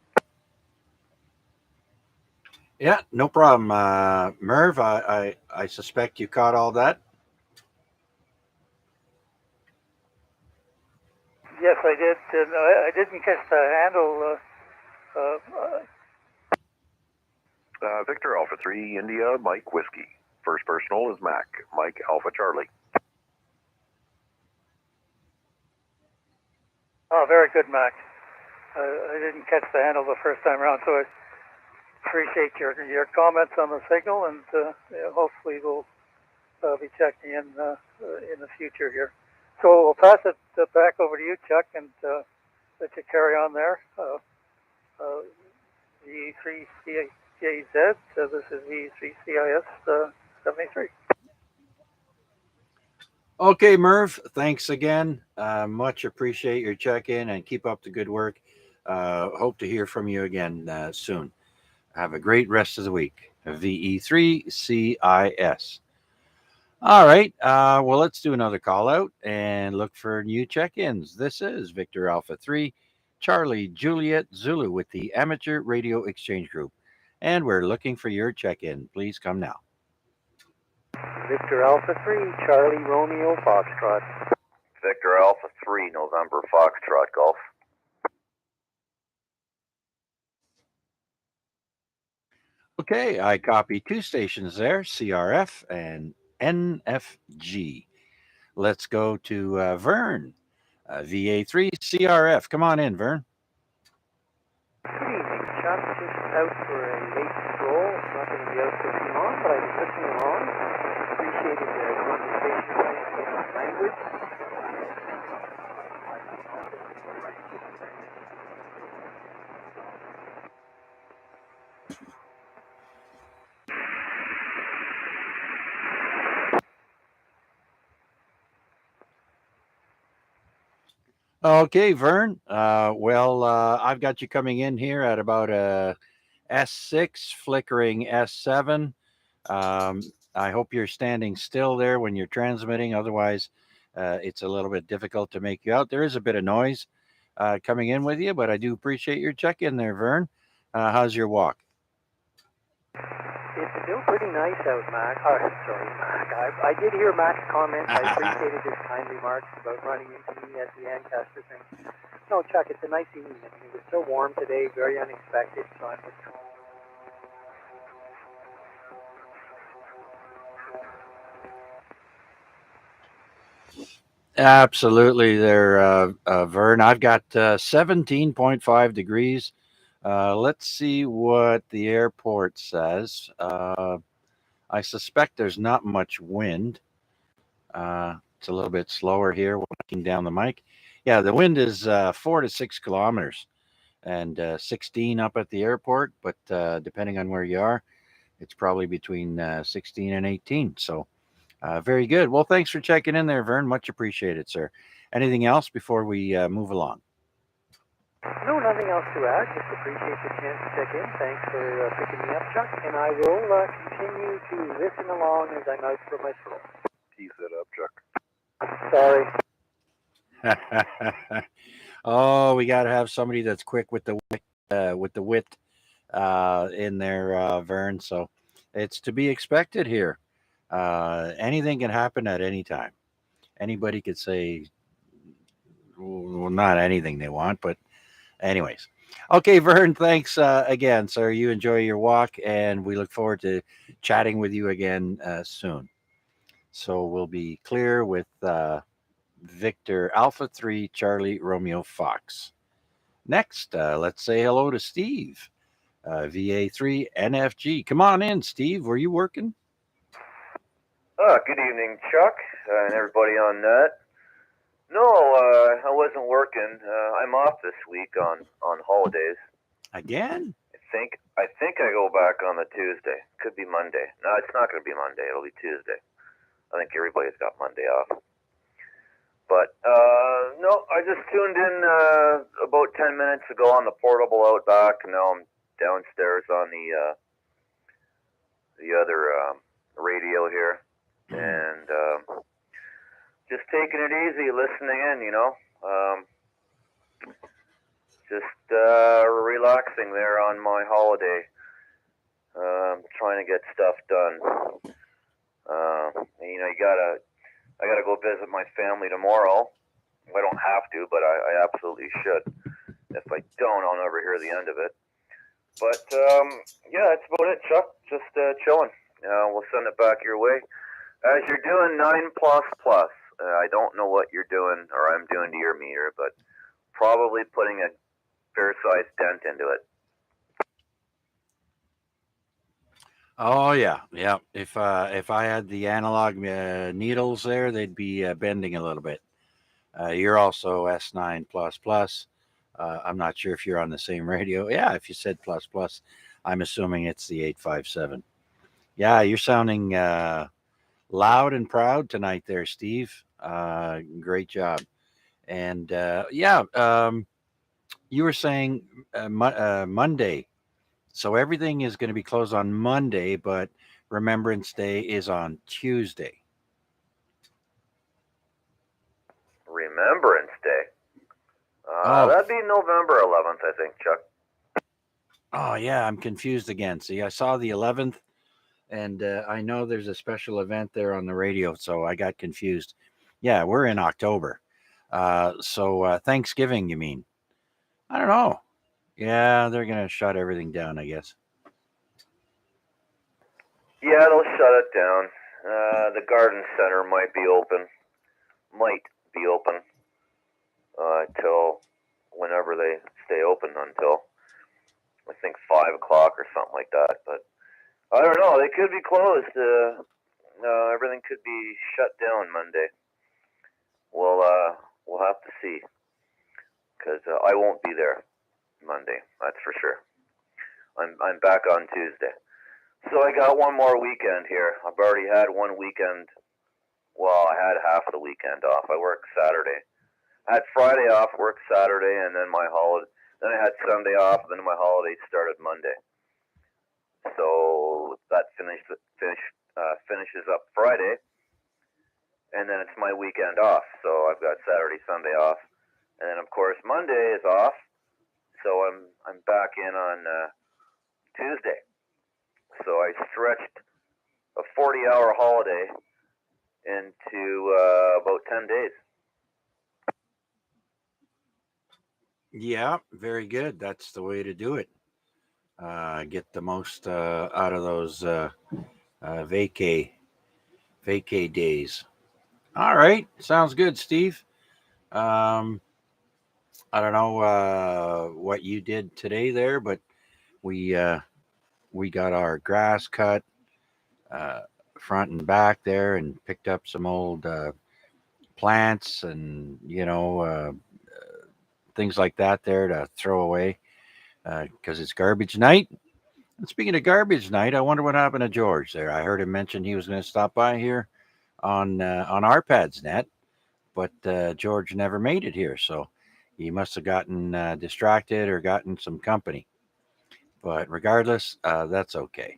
Yeah, no problem. Merv, I suspect you caught all that. Yes, I did. And I didn't catch the handle. Victor Alpha 3 India Mike Whiskey. First personal is Mac. Mike Alpha Charlie. Oh, very good, Mac. I didn't catch the handle the first time around, so I appreciate your comments on the signal, and hopefully we'll be checking in the future here. So we'll pass it back over to you, Chuck, and let you carry on there. V3CJZ, this is V3CIS 73. Okay, Merv, thanks again. Much appreciate your check-in, and keep up the good work. Hope to hear from you again soon. Have a great rest of the week. VE3CIS. All right. Well, let's do another call out and look for new check-ins. This is Victor Alpha 3, Charlie Juliet Zulu with the Amateur Radio Exchange Group. And we're looking for your check-in. Please come now. Victor Alpha 3, Charlie Romeo Foxtrot. Victor Alpha 3, November Foxtrot Golf. Okay, I copy two stations there, CRF and NFG. Let's go to Vern, VA3 CRF. Come on in, Vern. Good evening, Chuck. Just out for a late stroll. I'm not going to be out for too long, but I was listening along. Appreciated the conversation in language. Okay, Vern. I've got you coming in here at about a S6, flickering S7. I hope you're standing still there when you're transmitting. Otherwise, it's a little bit difficult to make you out. There is a bit of noise coming in with you, but I do appreciate your check-in there, Vern. How's your walk? It's still pretty nice out, Mac. Sorry, Mac. I did hear Mac's comment. I appreciated his kind remarks about running into me at the Ancaster thing. No, Chuck, it's a nice evening. It was so warm today, very unexpected. So I'm just... Absolutely there, Vern. I've got 17.5 degrees. Let's see what the airport says. I suspect there's not much wind. It's a little bit slower here, walking down the mic. Yeah, the wind is 4 to 6 kilometers and 16 up at the airport, but depending on where you are, it's probably between 16 and 18. So very good. Well, thanks for checking in there, Vern. Much appreciated, sir. Anything else before we move along? No, nothing else to add. Just appreciate the chance to check in. Thanks for picking me up, Chuck. And I will continue to listen along as I'm out for my stroll. Tease that up, Sorry. Oh, we got to have somebody that's quick with the wit in there, Vern. So it's to be expected here. Anything can happen at any time. Anybody could say, well, not anything they want, but anyways. Okay, Vern, thanks again, sir. You enjoy your walk, and we look forward to chatting with you again soon. So we'll be clear with Victor Alpha 3 Charlie Romeo Fox. Next, let's say hello to Steve, VA3 NFG. Come on in, Steve. Were you working? Good evening, Chuck, and everybody on net. No, I wasn't working. I'm off this week on holidays. Again? I think I go back on the Tuesday. Could be Monday. No, it's not going to be Monday. It'll be Tuesday. I think everybody's got Monday off. But no, I just tuned in about 10 minutes ago on the portable out back, and now I'm downstairs on the other radio here, and just taking it easy, listening in, you know. Just relaxing there on my holiday, trying to get stuff done. You know, I gotta go visit my family tomorrow. I don't have to, but I absolutely should. If I don't, I'll never hear the end of it. But yeah, that's about it, Chuck. Just chilling. We'll send it back your way. As you're doing 9++, I don't know what you're doing or I'm doing to your meter, but probably putting a fair-sized dent into it. Oh yeah. If I had the analog needles there, they'd be bending a little bit. You're also S9++. I'm not sure if you're on the same radio. Yeah, if you said plus plus, I'm assuming it's the 857. Yeah, you're sounding loud and proud tonight there, Steve. Great job. And you were saying Monday. So everything is going to be closed on Monday, but Remembrance Day is on Tuesday. Remembrance Day. That'd be November 11th, I think, Chuck. Oh, yeah, I'm confused again. See, I saw the 11th, and I know there's a special event there on the radio, so I got confused. Yeah, we're in October. So Thanksgiving, you mean? I don't know. Yeah, they're going to shut everything down, I guess. Yeah, they'll shut it down. The garden center might be open. Till whenever they stay open until, I think, 5 o'clock or something like that. But I don't know. They could be closed. Everything could be shut down Monday. We'll have to see. Because I won't be there Monday. That's for sure. I'm back on Tuesday. So I got one more weekend here. I've already had one weekend. Well, I had half the weekend off. I worked Saturday. I had Friday off, worked Saturday, and then my holiday. Then I had Sunday off, and then my holiday started Monday. So that finishes up Friday, and then it's my weekend off. So I've got Saturday, Sunday off, and then of course Monday is off. So I'm back in on Tuesday. So I stretched a 40-hour holiday into about 10 days. Yeah, very good. That's the way to do it. Get the most out of those vacay days. All right, sounds good, Steve. I don't know what you did today there, but we got our grass cut front and back there, and picked up some old plants and things like that there to throw away because it's garbage night. And speaking of garbage night, I wonder what happened to George there. I heard him mention he was going to stop by here on Arpad's net, but George never made it here, so he must have gotten distracted or gotten some company. But regardless, that's okay.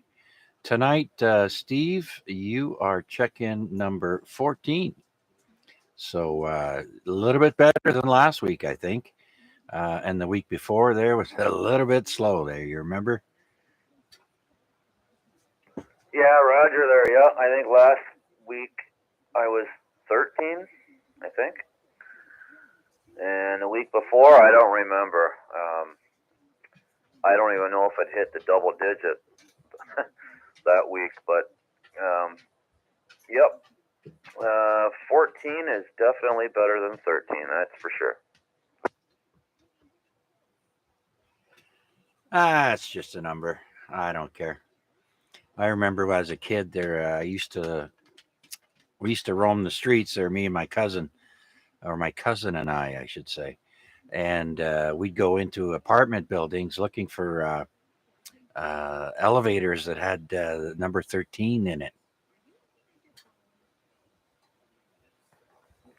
Tonight, Steve, you are check-in number 14. So a little bit better than last week, I think. And the week before there was a little bit slow there. You remember? Yeah, Roger there. Yeah, I think last week I was 13, I think. And the week before, I don't remember. I don't even know if it hit the double digit that week, but yep. 14 is definitely better than 13, that's for sure. It's just a number. I don't care. I remember as a kid there, we used to roam the streets there, me and my cousin, or my cousin and I should say. And we'd go into apartment buildings looking for elevators that had the number 13 in it.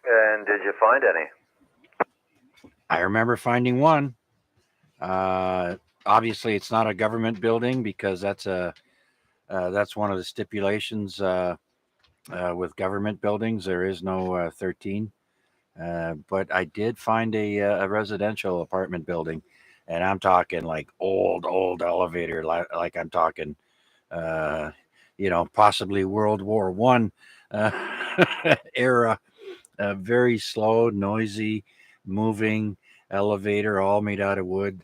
And did you find any? I remember finding one. Obviously, it's not a government building because that's one of the stipulations with government buildings. There is no 13. But I did find a residential apartment building, and I'm talking like old elevator, like I'm talking, possibly World War I era. Very slow, noisy, moving elevator, all made out of wood.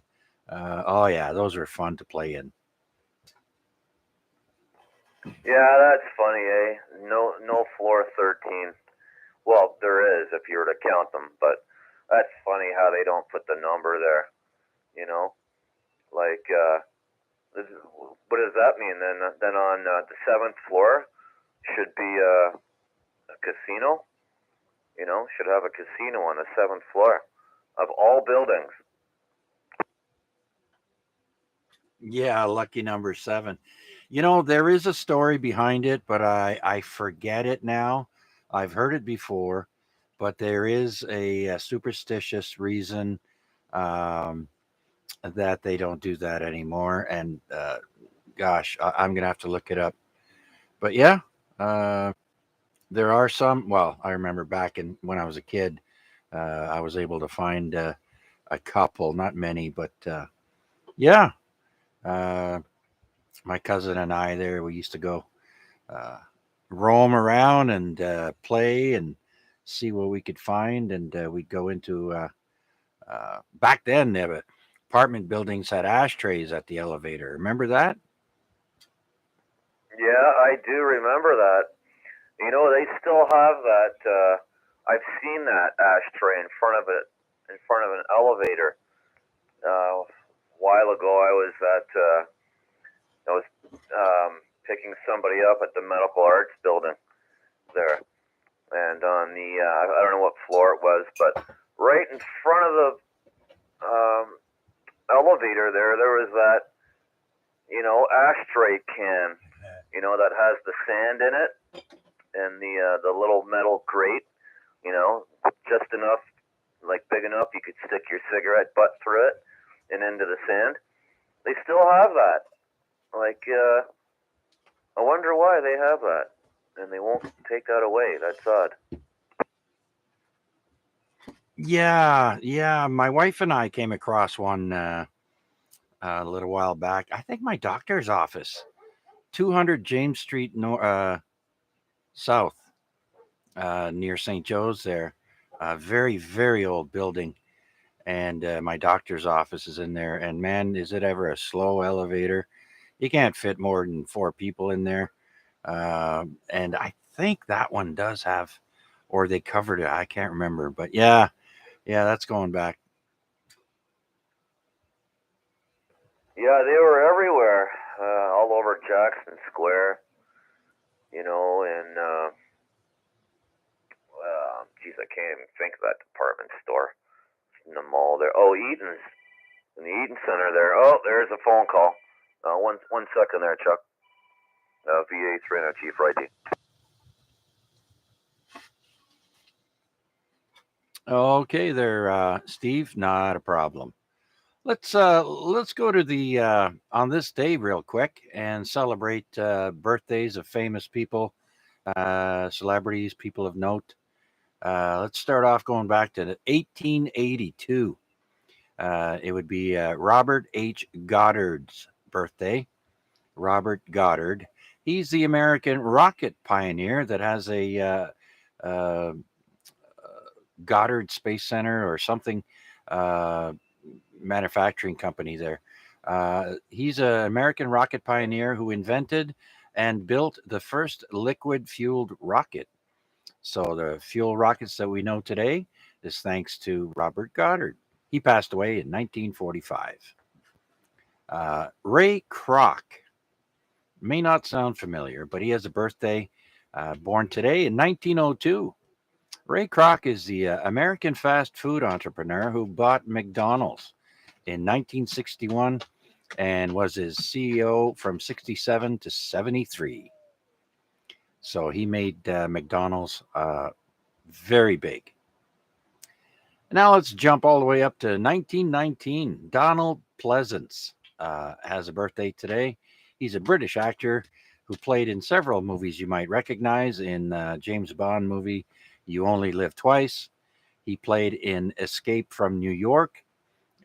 Oh yeah, those were fun to play in. Yeah, that's funny, eh? No floor 13. Well, there is if you were to count them, but that's funny how they don't put the number there. You know, like what does that mean then? Then on the 7th floor should be a casino. You know, should have a casino on the 7th floor of all buildings. Yeah, lucky number 7. There is a story behind it, but I forget it now. I've heard it before, but there is a superstitious reason that they don't do that anymore. And gosh, I'm going to have to look it up. But yeah, there are some. Well, I remember back when I was a kid, I was able to find a couple, not many, but yeah. My cousin and I there, we used to go roam around and play and see what we could find. And we'd go into, back then, apartment buildings had ashtrays at the elevator. Remember that? Yeah, I do remember that. You know, they still have that. I've seen that ashtray in front of an elevator. A while ago, I was picking somebody up at the Medical Arts building there, and on the I don't know what floor it was, but right in front of the elevator there was that ashtray can, that has the sand in it and the little metal grate, just enough, like big enough you could stick your cigarette butt through it and into the sand. They still have that. Like, I wonder why they have that, and they won't take that away. That's odd. Yeah. My wife and I came across one a little while back. I think my doctor's office, 200 James Street South, near St. Joe's there. Very, very old building. And my doctor's office is in there. And man, is it ever a slow elevator. You can't fit more than 4 people in there. And I think that one does have, or they covered it. I can't remember. But yeah, that's going back. Yeah, they were everywhere, all over Jackson Square, and geez, I can't even think of that department store in the mall there. Oh, Eaton's, in the Eaton Center there. Oh, there's a phone call. One second there, Chuck. VA 300 Chief Righty. Okay there, Steve. Not a problem. Let's go to the on this day real quick and celebrate birthdays of famous people, celebrities, people of note. Let's start off going back to 1882. It would be Robert H. Goddard's birthday. Robert Goddard. He's the American rocket pioneer that has a Goddard Space Center or something, manufacturing company there. He's an American rocket pioneer who invented and built the first liquid-fueled rocket. So the fuel rockets that we know today is thanks to Robert Goddard. He passed away in 1945. Ray Kroc may not sound familiar, but he has a birthday, born today in 1902. Ray Kroc is the American fast food entrepreneur who bought McDonald's in 1961 and was his CEO from 67 to 73. So he made McDonald's very big. Now let's jump all the way up to 1919. Donald Pleasance has a birthday today. He's a British actor who played in several movies you might recognize. In James Bond movie, You Only Live Twice. He played in Escape from New York.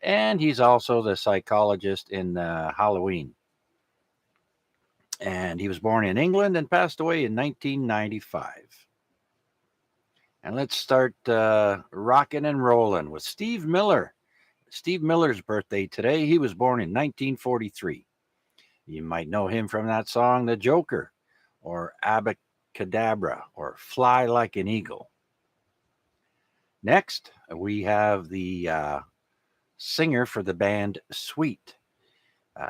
And he's also the psychologist in Halloween. And he was born in England and passed away in 1995. And let's start rocking and rolling with Steve Miller. Steve Miller's birthday today. He was born in 1943. You might know him from that song, The Joker, or Abacadabra, or Fly Like an Eagle. Next, we have the singer for the band Sweet.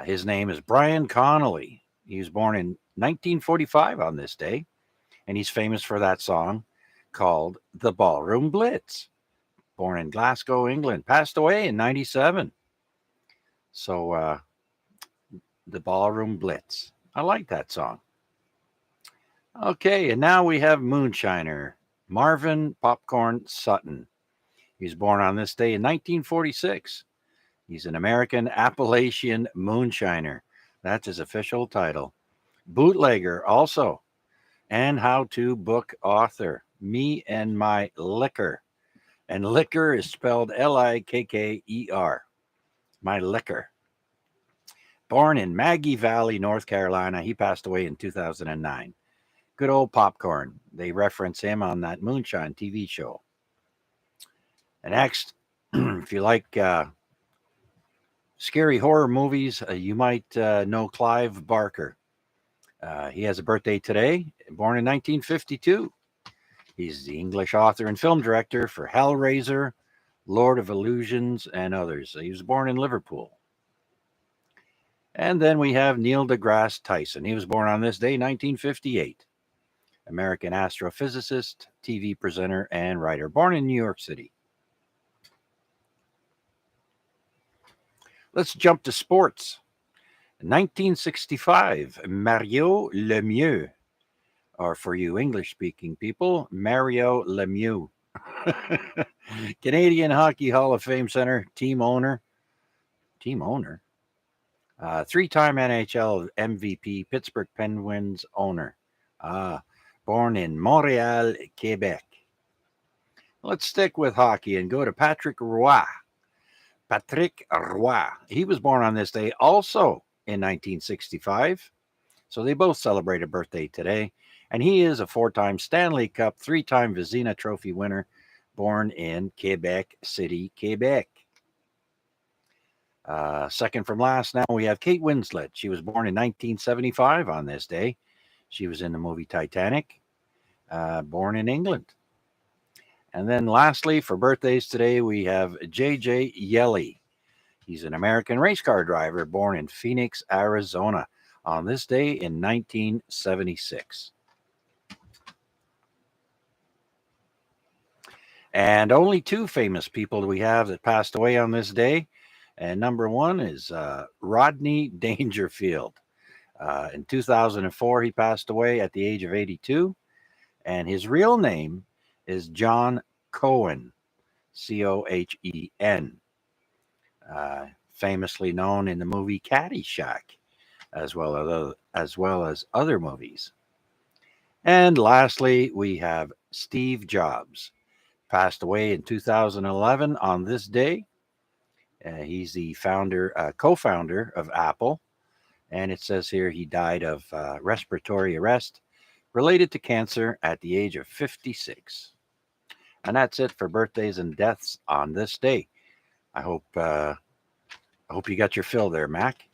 His name is Brian Connolly. He was born in 1945 on this day, and he's famous for that song called The Ballroom Blitz. Born in Glasgow, England, passed away in 97. So, The Ballroom Blitz. I like that song. Okay, and now we have moonshiner, Marvin Popcorn Sutton. He was born on this day in 1946. He's an American Appalachian moonshiner. That's his official title. Bootlegger also, and how-to book author. Me and My Liquor. And liquor is spelled L-I-K-K-E-R. My Liquor. Born in Maggie Valley, North Carolina. He passed away in 2009. Good old Popcorn. They reference him on that Moonshine TV show. And next, if you like scary horror movies, you might know Clive Barker. He has a birthday today, born in 1952. He's the English author and film director for Hellraiser, Lord of Illusions, and others. He was born in Liverpool. And then we have Neil deGrasse Tyson. He was born on this day, 1958. American astrophysicist, TV presenter, and writer. Born in New York City. Let's jump to sports. 1965, Mario Lemieux. Or for you English-speaking people, Mario Lemieux. Canadian Hockey Hall of Fame center, team owner. Three-time NHL MVP, Pittsburgh Penguins owner. Born in Montreal, Quebec. Let's stick with hockey and go to Patrick Roy. Patrick Roy. He was born on this day also in 1965. So they both celebrate a birthday today. And he is a four-time Stanley Cup, three-time Vezina Trophy winner, born in Quebec City, Quebec. Second from last, now we have Kate Winslet. She was born in 1975 on this day. She was in the movie Titanic, born in England. And then lastly, for birthdays today, we have J.J. Yelly. He's an American race car driver, born in Phoenix, Arizona, on this day in 1976. And only two famous people we have that passed away on this day. And number one is Rodney Dangerfield. In 2004, he passed away at the age of 82. And his real name is John Cohen, C-O-H-E-N. Famously known in the movie Caddyshack, as well as other movies. And lastly, we have Steve Jobs. Passed away in 2011 on this day. He's the co-founder of Apple. And it says here he died of respiratory arrest related to cancer at the age of 56. And that's it for birthdays and deaths on this day. I hope I hope you got your fill there, Mac.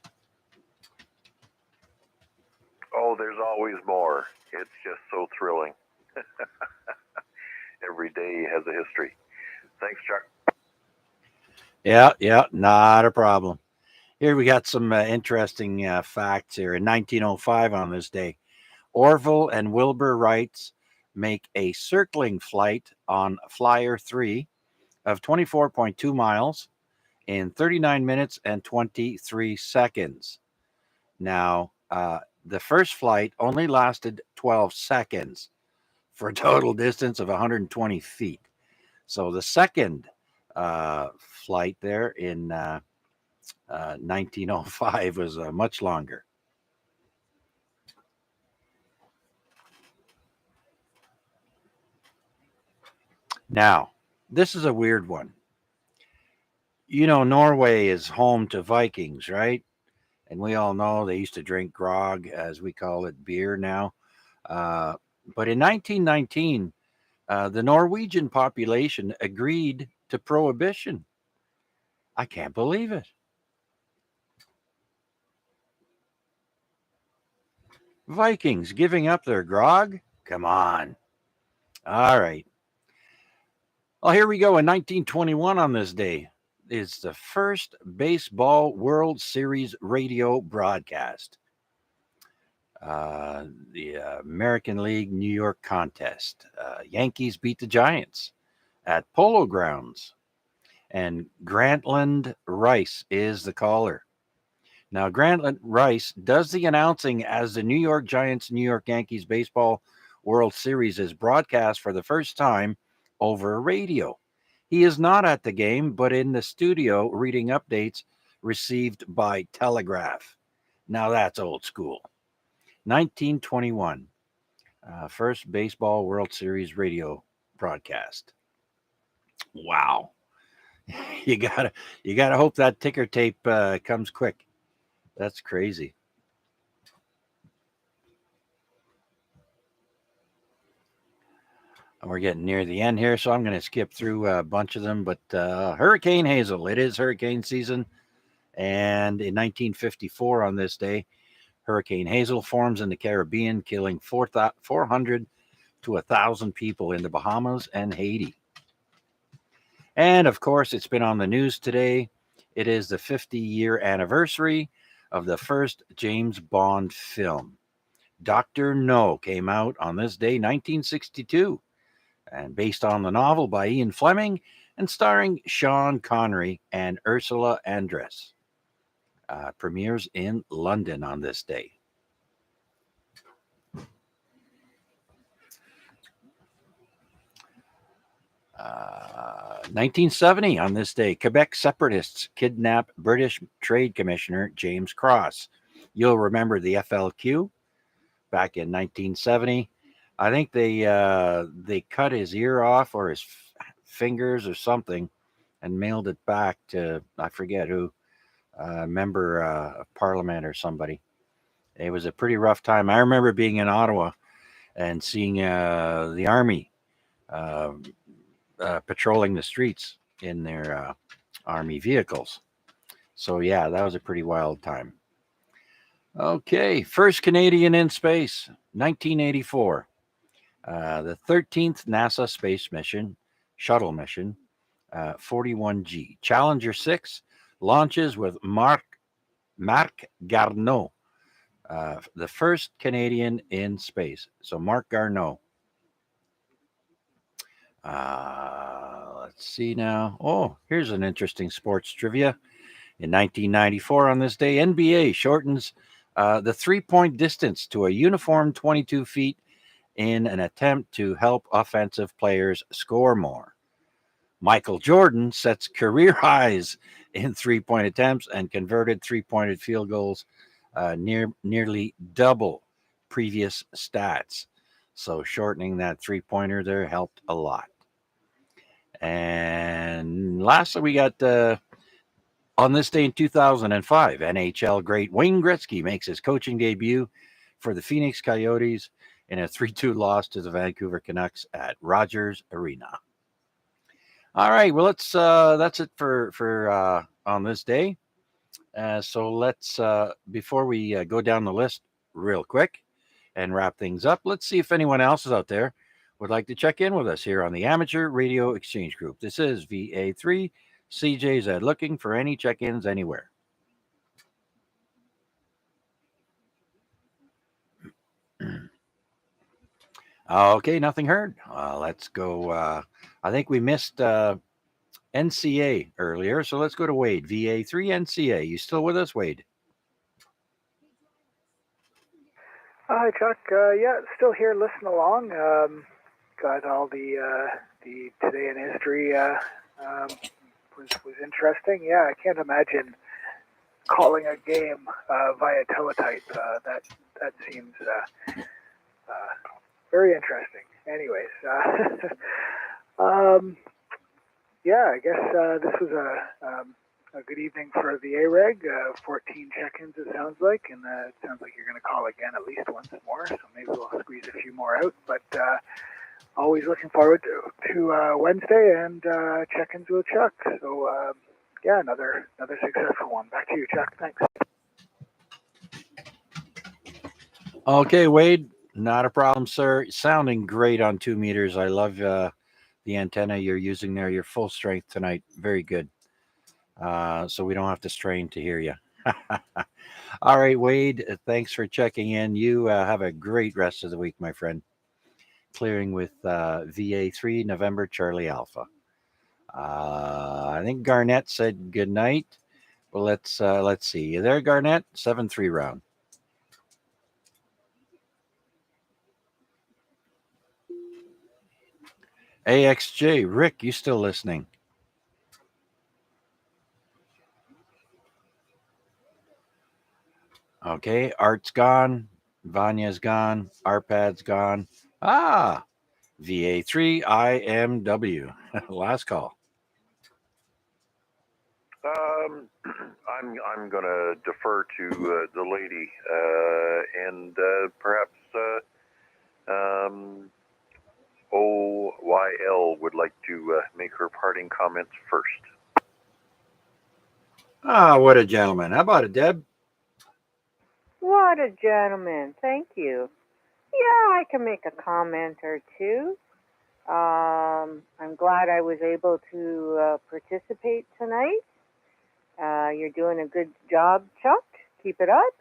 Oh, there's always more. It's just so thrilling. Every day has a history. Thanks, Chuck. Yeah, not a problem. Here we got some interesting facts here. In 1905 on this day, Orville and Wilbur Wrights make a circling flight on Flyer 3 of 24.2 miles in 39 minutes and 23 seconds. Now, the first flight only lasted 12 seconds for a total distance of 120 feet. So the second flight there in 1905 was much longer. Now, this is a weird one. You know, Norway is home to Vikings, right? And we all know they used to drink grog, as we call it, beer now. But in 1919, the Norwegian population agreed to prohibition. I can't believe it. Vikings giving up their grog? Come on. All right. Well, here we go. In 1921 on this day is the first Baseball World Series radio broadcast. The American League New York contest. Yankees beat the Giants at Polo Grounds. And Grantland Rice is the caller. Now, Grantland Rice does the announcing as the New York Giants, New York Yankees Baseball World Series is broadcast for the first time over radio. He is not at the game, but in the studio reading updates received by telegraph. Now, that's old school. 1921, first Baseball World Series radio broadcast. Wow. You gotta hope that ticker tape comes quick. That's crazy. We're getting near the end here, so I'm going to skip through a bunch of them. But Hurricane Hazel, it is hurricane season. And in 1954 on this day, Hurricane Hazel forms in the Caribbean, killing 400 to 1,000 people in the Bahamas and Haiti. And, of course, it's been on the news today. It is the 50-year anniversary of the first James Bond film. Dr. No came out on this day, 1962, and based on the novel by Ian Fleming and starring Sean Connery and Ursula Andress. Premieres in London on this day. 1970 on this day, Quebec separatists kidnap British Trade Commissioner James Cross. You'll remember the FLQ back in 1970. I think they cut his ear off or his fingers or something and mailed it back to, I forget who, a member of parliament or somebody. It was a pretty rough time. I remember being in Ottawa and seeing the army patrolling the streets in their army vehicles. So, yeah, that was a pretty wild time. Okay, first Canadian in space, 1984. The 13th NASA space mission, shuttle mission, 41G. Challenger 6 launches with Marc Garneau, the first Canadian in space. So Marc Garneau. Let's see now. Oh, here's an interesting sports trivia. In 1994 on this day, NBA shortens the three-point distance to a uniform 22 feet in an attempt to help offensive players score more. Michael Jordan sets career highs in three-point attempts and converted three-pointed field goals nearly double previous stats. So shortening that three-pointer there helped a lot. And lastly, we got on this day in 2005, NHL great Wayne Gretzky makes his coaching debut for the Phoenix Coyotes in a 3-2 loss to the Vancouver Canucks at Rogers Arena. All right, well, that's it for on this day. So let's, before we go down the list real quick and wrap things up, let's see if anyone else is out there would like to check in with us here on the Amateur Radio Exchange Group. This is VA3 CJZ, looking for any check-ins anywhere. Okay, nothing heard. Let's go. I think we missed NCA earlier, so let's go to Wade. VA3 NCA. You still with us, Wade? Hi, Chuck. Yeah, still here, listen along. Got all the today in history was interesting. Yeah, I can't imagine calling a game via teletype. That seems very interesting. Anyways, yeah, I guess this was a good evening for the AREG. 14 check-ins, it sounds like, and it sounds like you're going to call again at least once more, so maybe we'll squeeze a few more out. But always looking forward to Wednesday and check-ins with Chuck. So, yeah, another successful one. Back to you, Chuck. Thanks. Okay, Wade, not a problem, sir. Sounding great on 2 meters. I love the antenna you're using there. You're full strength tonight. Very good. So we don't have to strain to hear you. All right, Wade, thanks for checking in. You have a great rest of the week, my friend. Clearing with VA3 November Charlie Alpha. I think Garnett said good night. Well, let's see. You there, Garnett? 7-3 round. AXJ, Rick, you still listening? Okay, Art's gone. Vanya's gone. Arpad's gone. VA3 IMW. Last call. I'm going to defer to the lady, and perhaps OYL would like to make her parting comments first. What a gentleman. How about it, Deb? What a gentleman. Thank you. Yeah, I can make a comment or two. I'm glad I was able to participate tonight. You're doing a good job, Chuck. Keep it up.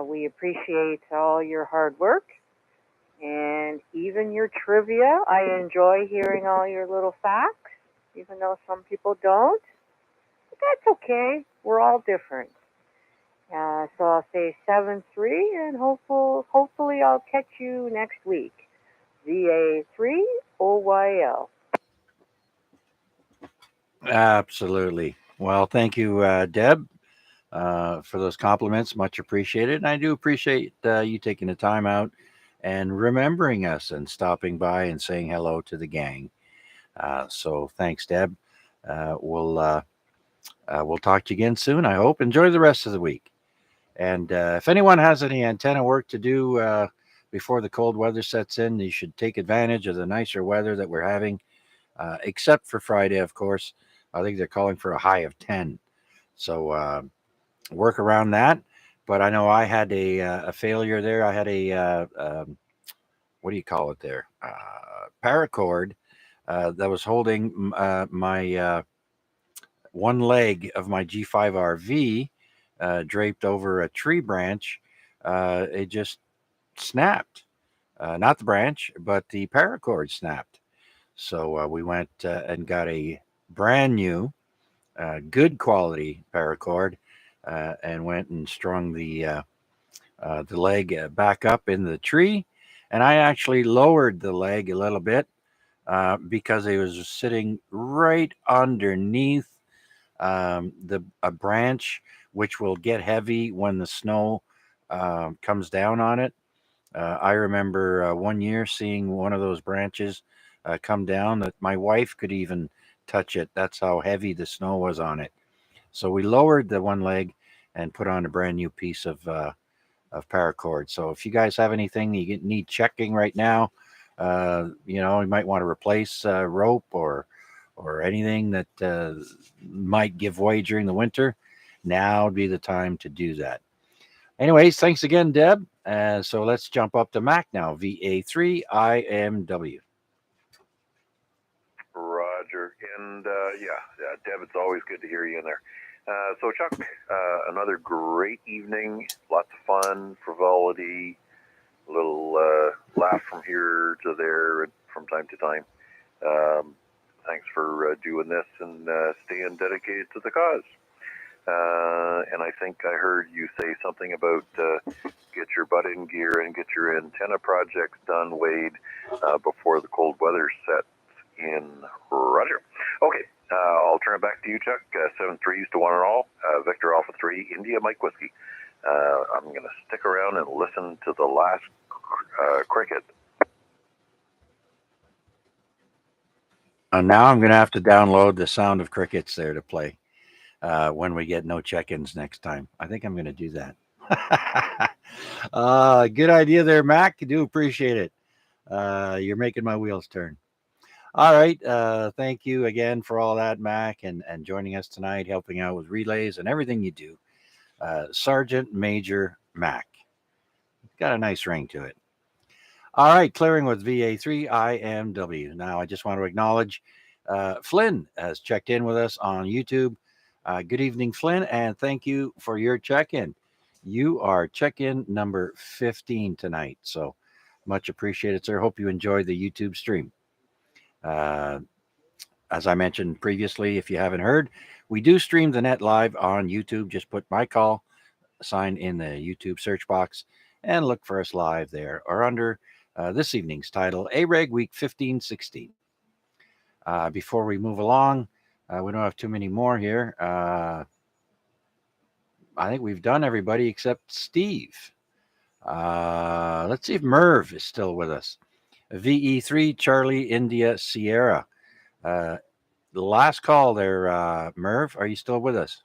We appreciate all your hard work and even your trivia. I enjoy hearing all your little facts, even though some people don't. But that's okay. We're all different. So I'll say 7-3, and hopefully I'll catch you next week. VA3 OYL. Absolutely. Well, thank you, Deb, for those compliments. Much appreciated. And I do appreciate you taking the time out and remembering us and stopping by and saying hello to the gang. So thanks, Deb. We'll talk to you again soon, I hope. Enjoy the rest of the week. And if anyone has any antenna work to do before the cold weather sets in, you should take advantage of the nicer weather that we're having, except for Friday, of course. I think they're calling for a high of 10. So work around that. But I know I had a failure there. I had a, what do you call it there? Paracord that was holding my one leg of my G5RV draped over a tree branch. It just snapped. Not the branch, but the paracord snapped. So we went and got a brand new, good quality paracord, and went and strung the leg back up in the tree. And I actually lowered the leg a little bit because it was sitting right underneath a branch, which will get heavy when the snow comes down on it. I remember one year seeing one of those branches come down that my wife could even touch it. That's how heavy the snow was on it. So we lowered the one leg and put on a brand new piece of paracord. So if you guys have anything that you need checking right now, you might want to replace rope or anything that might give way during the winter, now would be the time to do that. Anyways, thanks again, Deb. So let's jump up to Mac now. VA3IMW. Roger. And Deb, it's always good to hear you in there. So, Chuck, another great evening. Lots of fun, frivolity, a little laugh from here to there from time to time. Thanks for doing this and staying dedicated to the cause. And I think I heard you say something about get your butt in gear and get your antenna projects done, Wade, before the cold weather sets in. Roger. Okay, I'll turn it back to you, Chuck. 7 3s to 1 and all. Victor Alpha 3, India Mike Whiskey. I'm going to stick around and listen to the last cricket. Now I'm going to have to download the sound of crickets there to play when we get no check-ins next time. I think I'm going to do that. Good idea there, Mac. I do appreciate it. You're making my wheels turn. All right. Thank you again for all that, Mac, and joining us tonight, helping out with relays and everything you do. Sergeant Major Mac. Got a nice ring to it. All right, clearing with VA3IMW. Now, I just want to acknowledge Flynn has checked in with us on YouTube. Good evening, Flynn, and thank you for your check-in. You are check-in number 15 tonight, so much appreciated, sir. Hope you enjoyed the YouTube stream. As I mentioned previously, if you haven't heard, we do stream the net live on YouTube. Just put my call sign in the YouTube search box and look for us live there or under this evening's title, AREG Week 15-16. Before we move along, we don't have too many more here. I think we've done everybody except Steve. Let's see if Merv is still with us. VE3 Charlie India Sierra. The last call there, Merv. Are you still with us?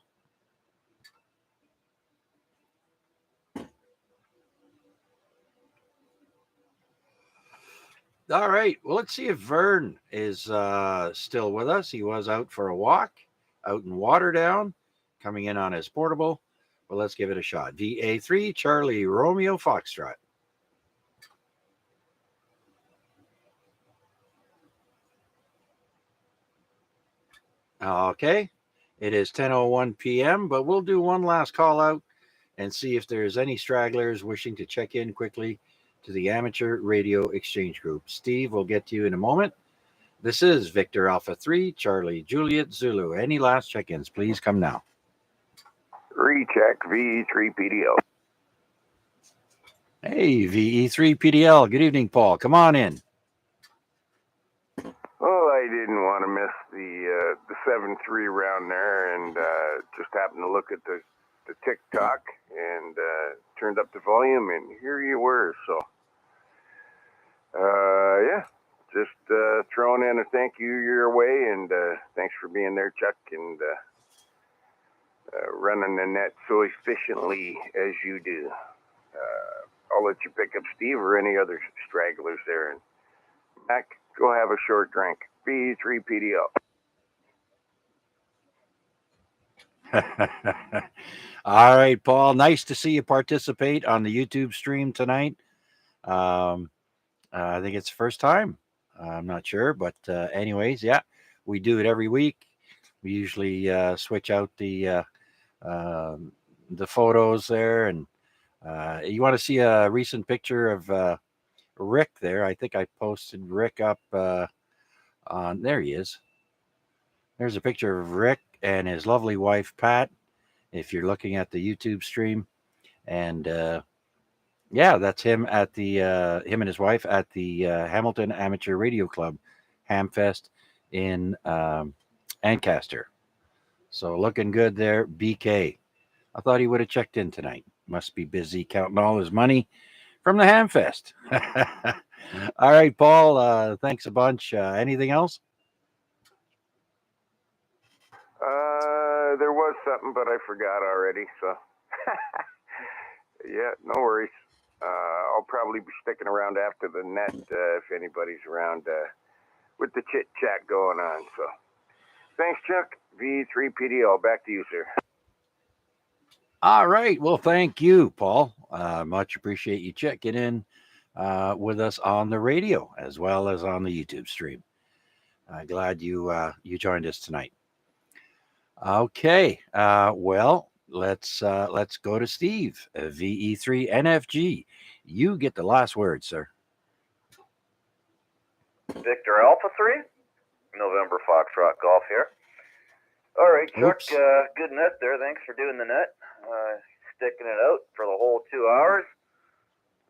All right. Well, let's see if Vern is still with us. He was out for a walk out in Waterdown, coming in on his portable. Well, let's give it a shot. VA3 Charlie Romeo Foxtrot. Okay. It is 10:01 p.m., but we'll do one last call out and see if there's any stragglers wishing to check in quickly to the Amateur Radio Exchange Group. Steve, we'll get to you in a moment. This is Victor Alpha 3, Charlie Juliet Zulu. Any last check-ins, please come now. Recheck VE3PDL. Hey, VE3PDL. Good evening, Paul. Come on in. Well, I didn't want to miss the 7-3 round there, and just happened to look at the TikTok and turned up the volume, and here you were. So, just throwing in a thank you your way, and thanks for being there, Chuck, and running the net so efficiently as you do. I'll let you pick up Steve or any other stragglers there. And Mac, go have a short drink. V3PDL. All right, Paul. Nice to see you participate on the YouTube stream tonight. I think it's the first time. I'm not sure, but anyways, yeah, we do it every week. We usually switch out the photos there, and you want to see a recent picture of Rick there. I think I posted Rick up on there. He is. There's a picture of Rick and his lovely wife Pat, if you're looking at the YouTube stream, and yeah, that's him at the him and his wife at the Hamilton Amateur Radio Club Hamfest in Ancaster. So looking good there, BK. I thought he would have checked in tonight. Must be busy counting all his money from the Hamfest. All right, Paul, thanks a bunch. Anything else? There was something, but I forgot already, so. Yeah, no worries. I'll probably be sticking around after the net if anybody's around with the chit-chat going on, so. Thanks, Chuck. V3PDL, back to you, sir. All right. Well, thank you, Paul. Much appreciate you checking in with us on the radio as well as on the YouTube stream. Glad you joined us tonight. Okay. Well, let's go to Steve. VE3 NFG. You get the last word, sir. Victor Alpha 3, November Foxtrot Golf here. All right, Chuck, good net there. Thanks for doing the net. Sticking it out for the whole 2 hours.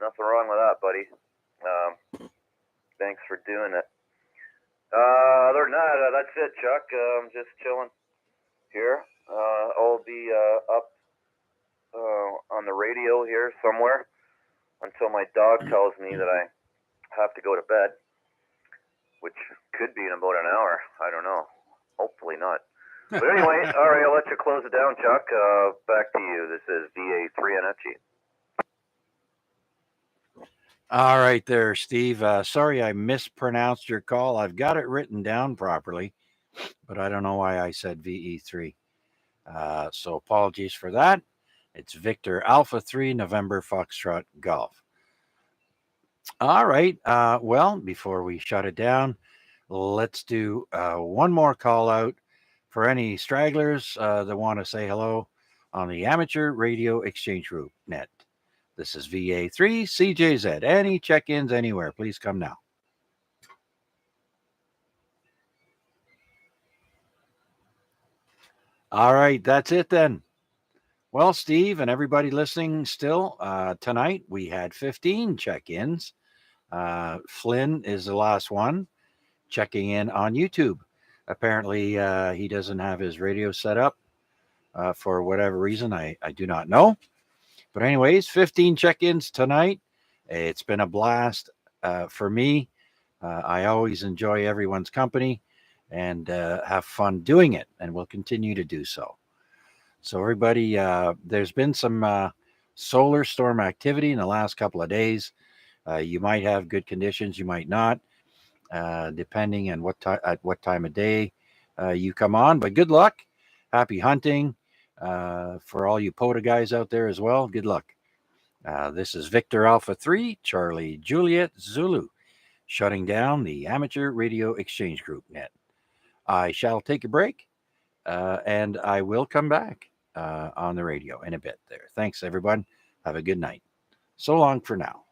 Nothing wrong with that, buddy. Thanks for doing it. Other than that, that's it, Chuck. I'm just chilling here. I'll be up on the radio here somewhere until my dog tells me that I have to go to bed, which could be in about an hour. I don't know. Hopefully not. But anyway, all right, I'll let you close it down, Chuck. Back to you. This is VA3NFG. All right there, Steve. Sorry I mispronounced your call. I've got it written down properly, but I don't know why I said VE3. So apologies for that. It's Victor Alpha 3, November Foxtrot Golf. All right. Well, before we shut it down, let's do one more call out for any stragglers that want to say hello on the Amateur Radio Exchange Group net. This is VA3 CJZ. Any check-ins anywhere, please come now. All right, that's it then. Well, Steve and everybody listening still, tonight we had 15 check-ins. Flynn is the last one checking in on YouTube. Apparently, he doesn't have his radio set up for whatever reason. I do not know. But anyways, 15 check-ins tonight. It's been a blast for me. I always enjoy everyone's company and have fun doing it, and will continue to do so. So everybody, there's been some solar storm activity in the last couple of days. You might have good conditions, you might not, depending on at what time of day you come on. But good luck. Happy hunting for all you POTA guys out there as well. Good luck. This is Victor Alpha 3, Charlie Juliet Zulu, shutting down the Amateur Radio Exchange Group net. I shall take a break, and I will come back on the radio in a bit there. Thanks, everyone. Have a good night. So long for now.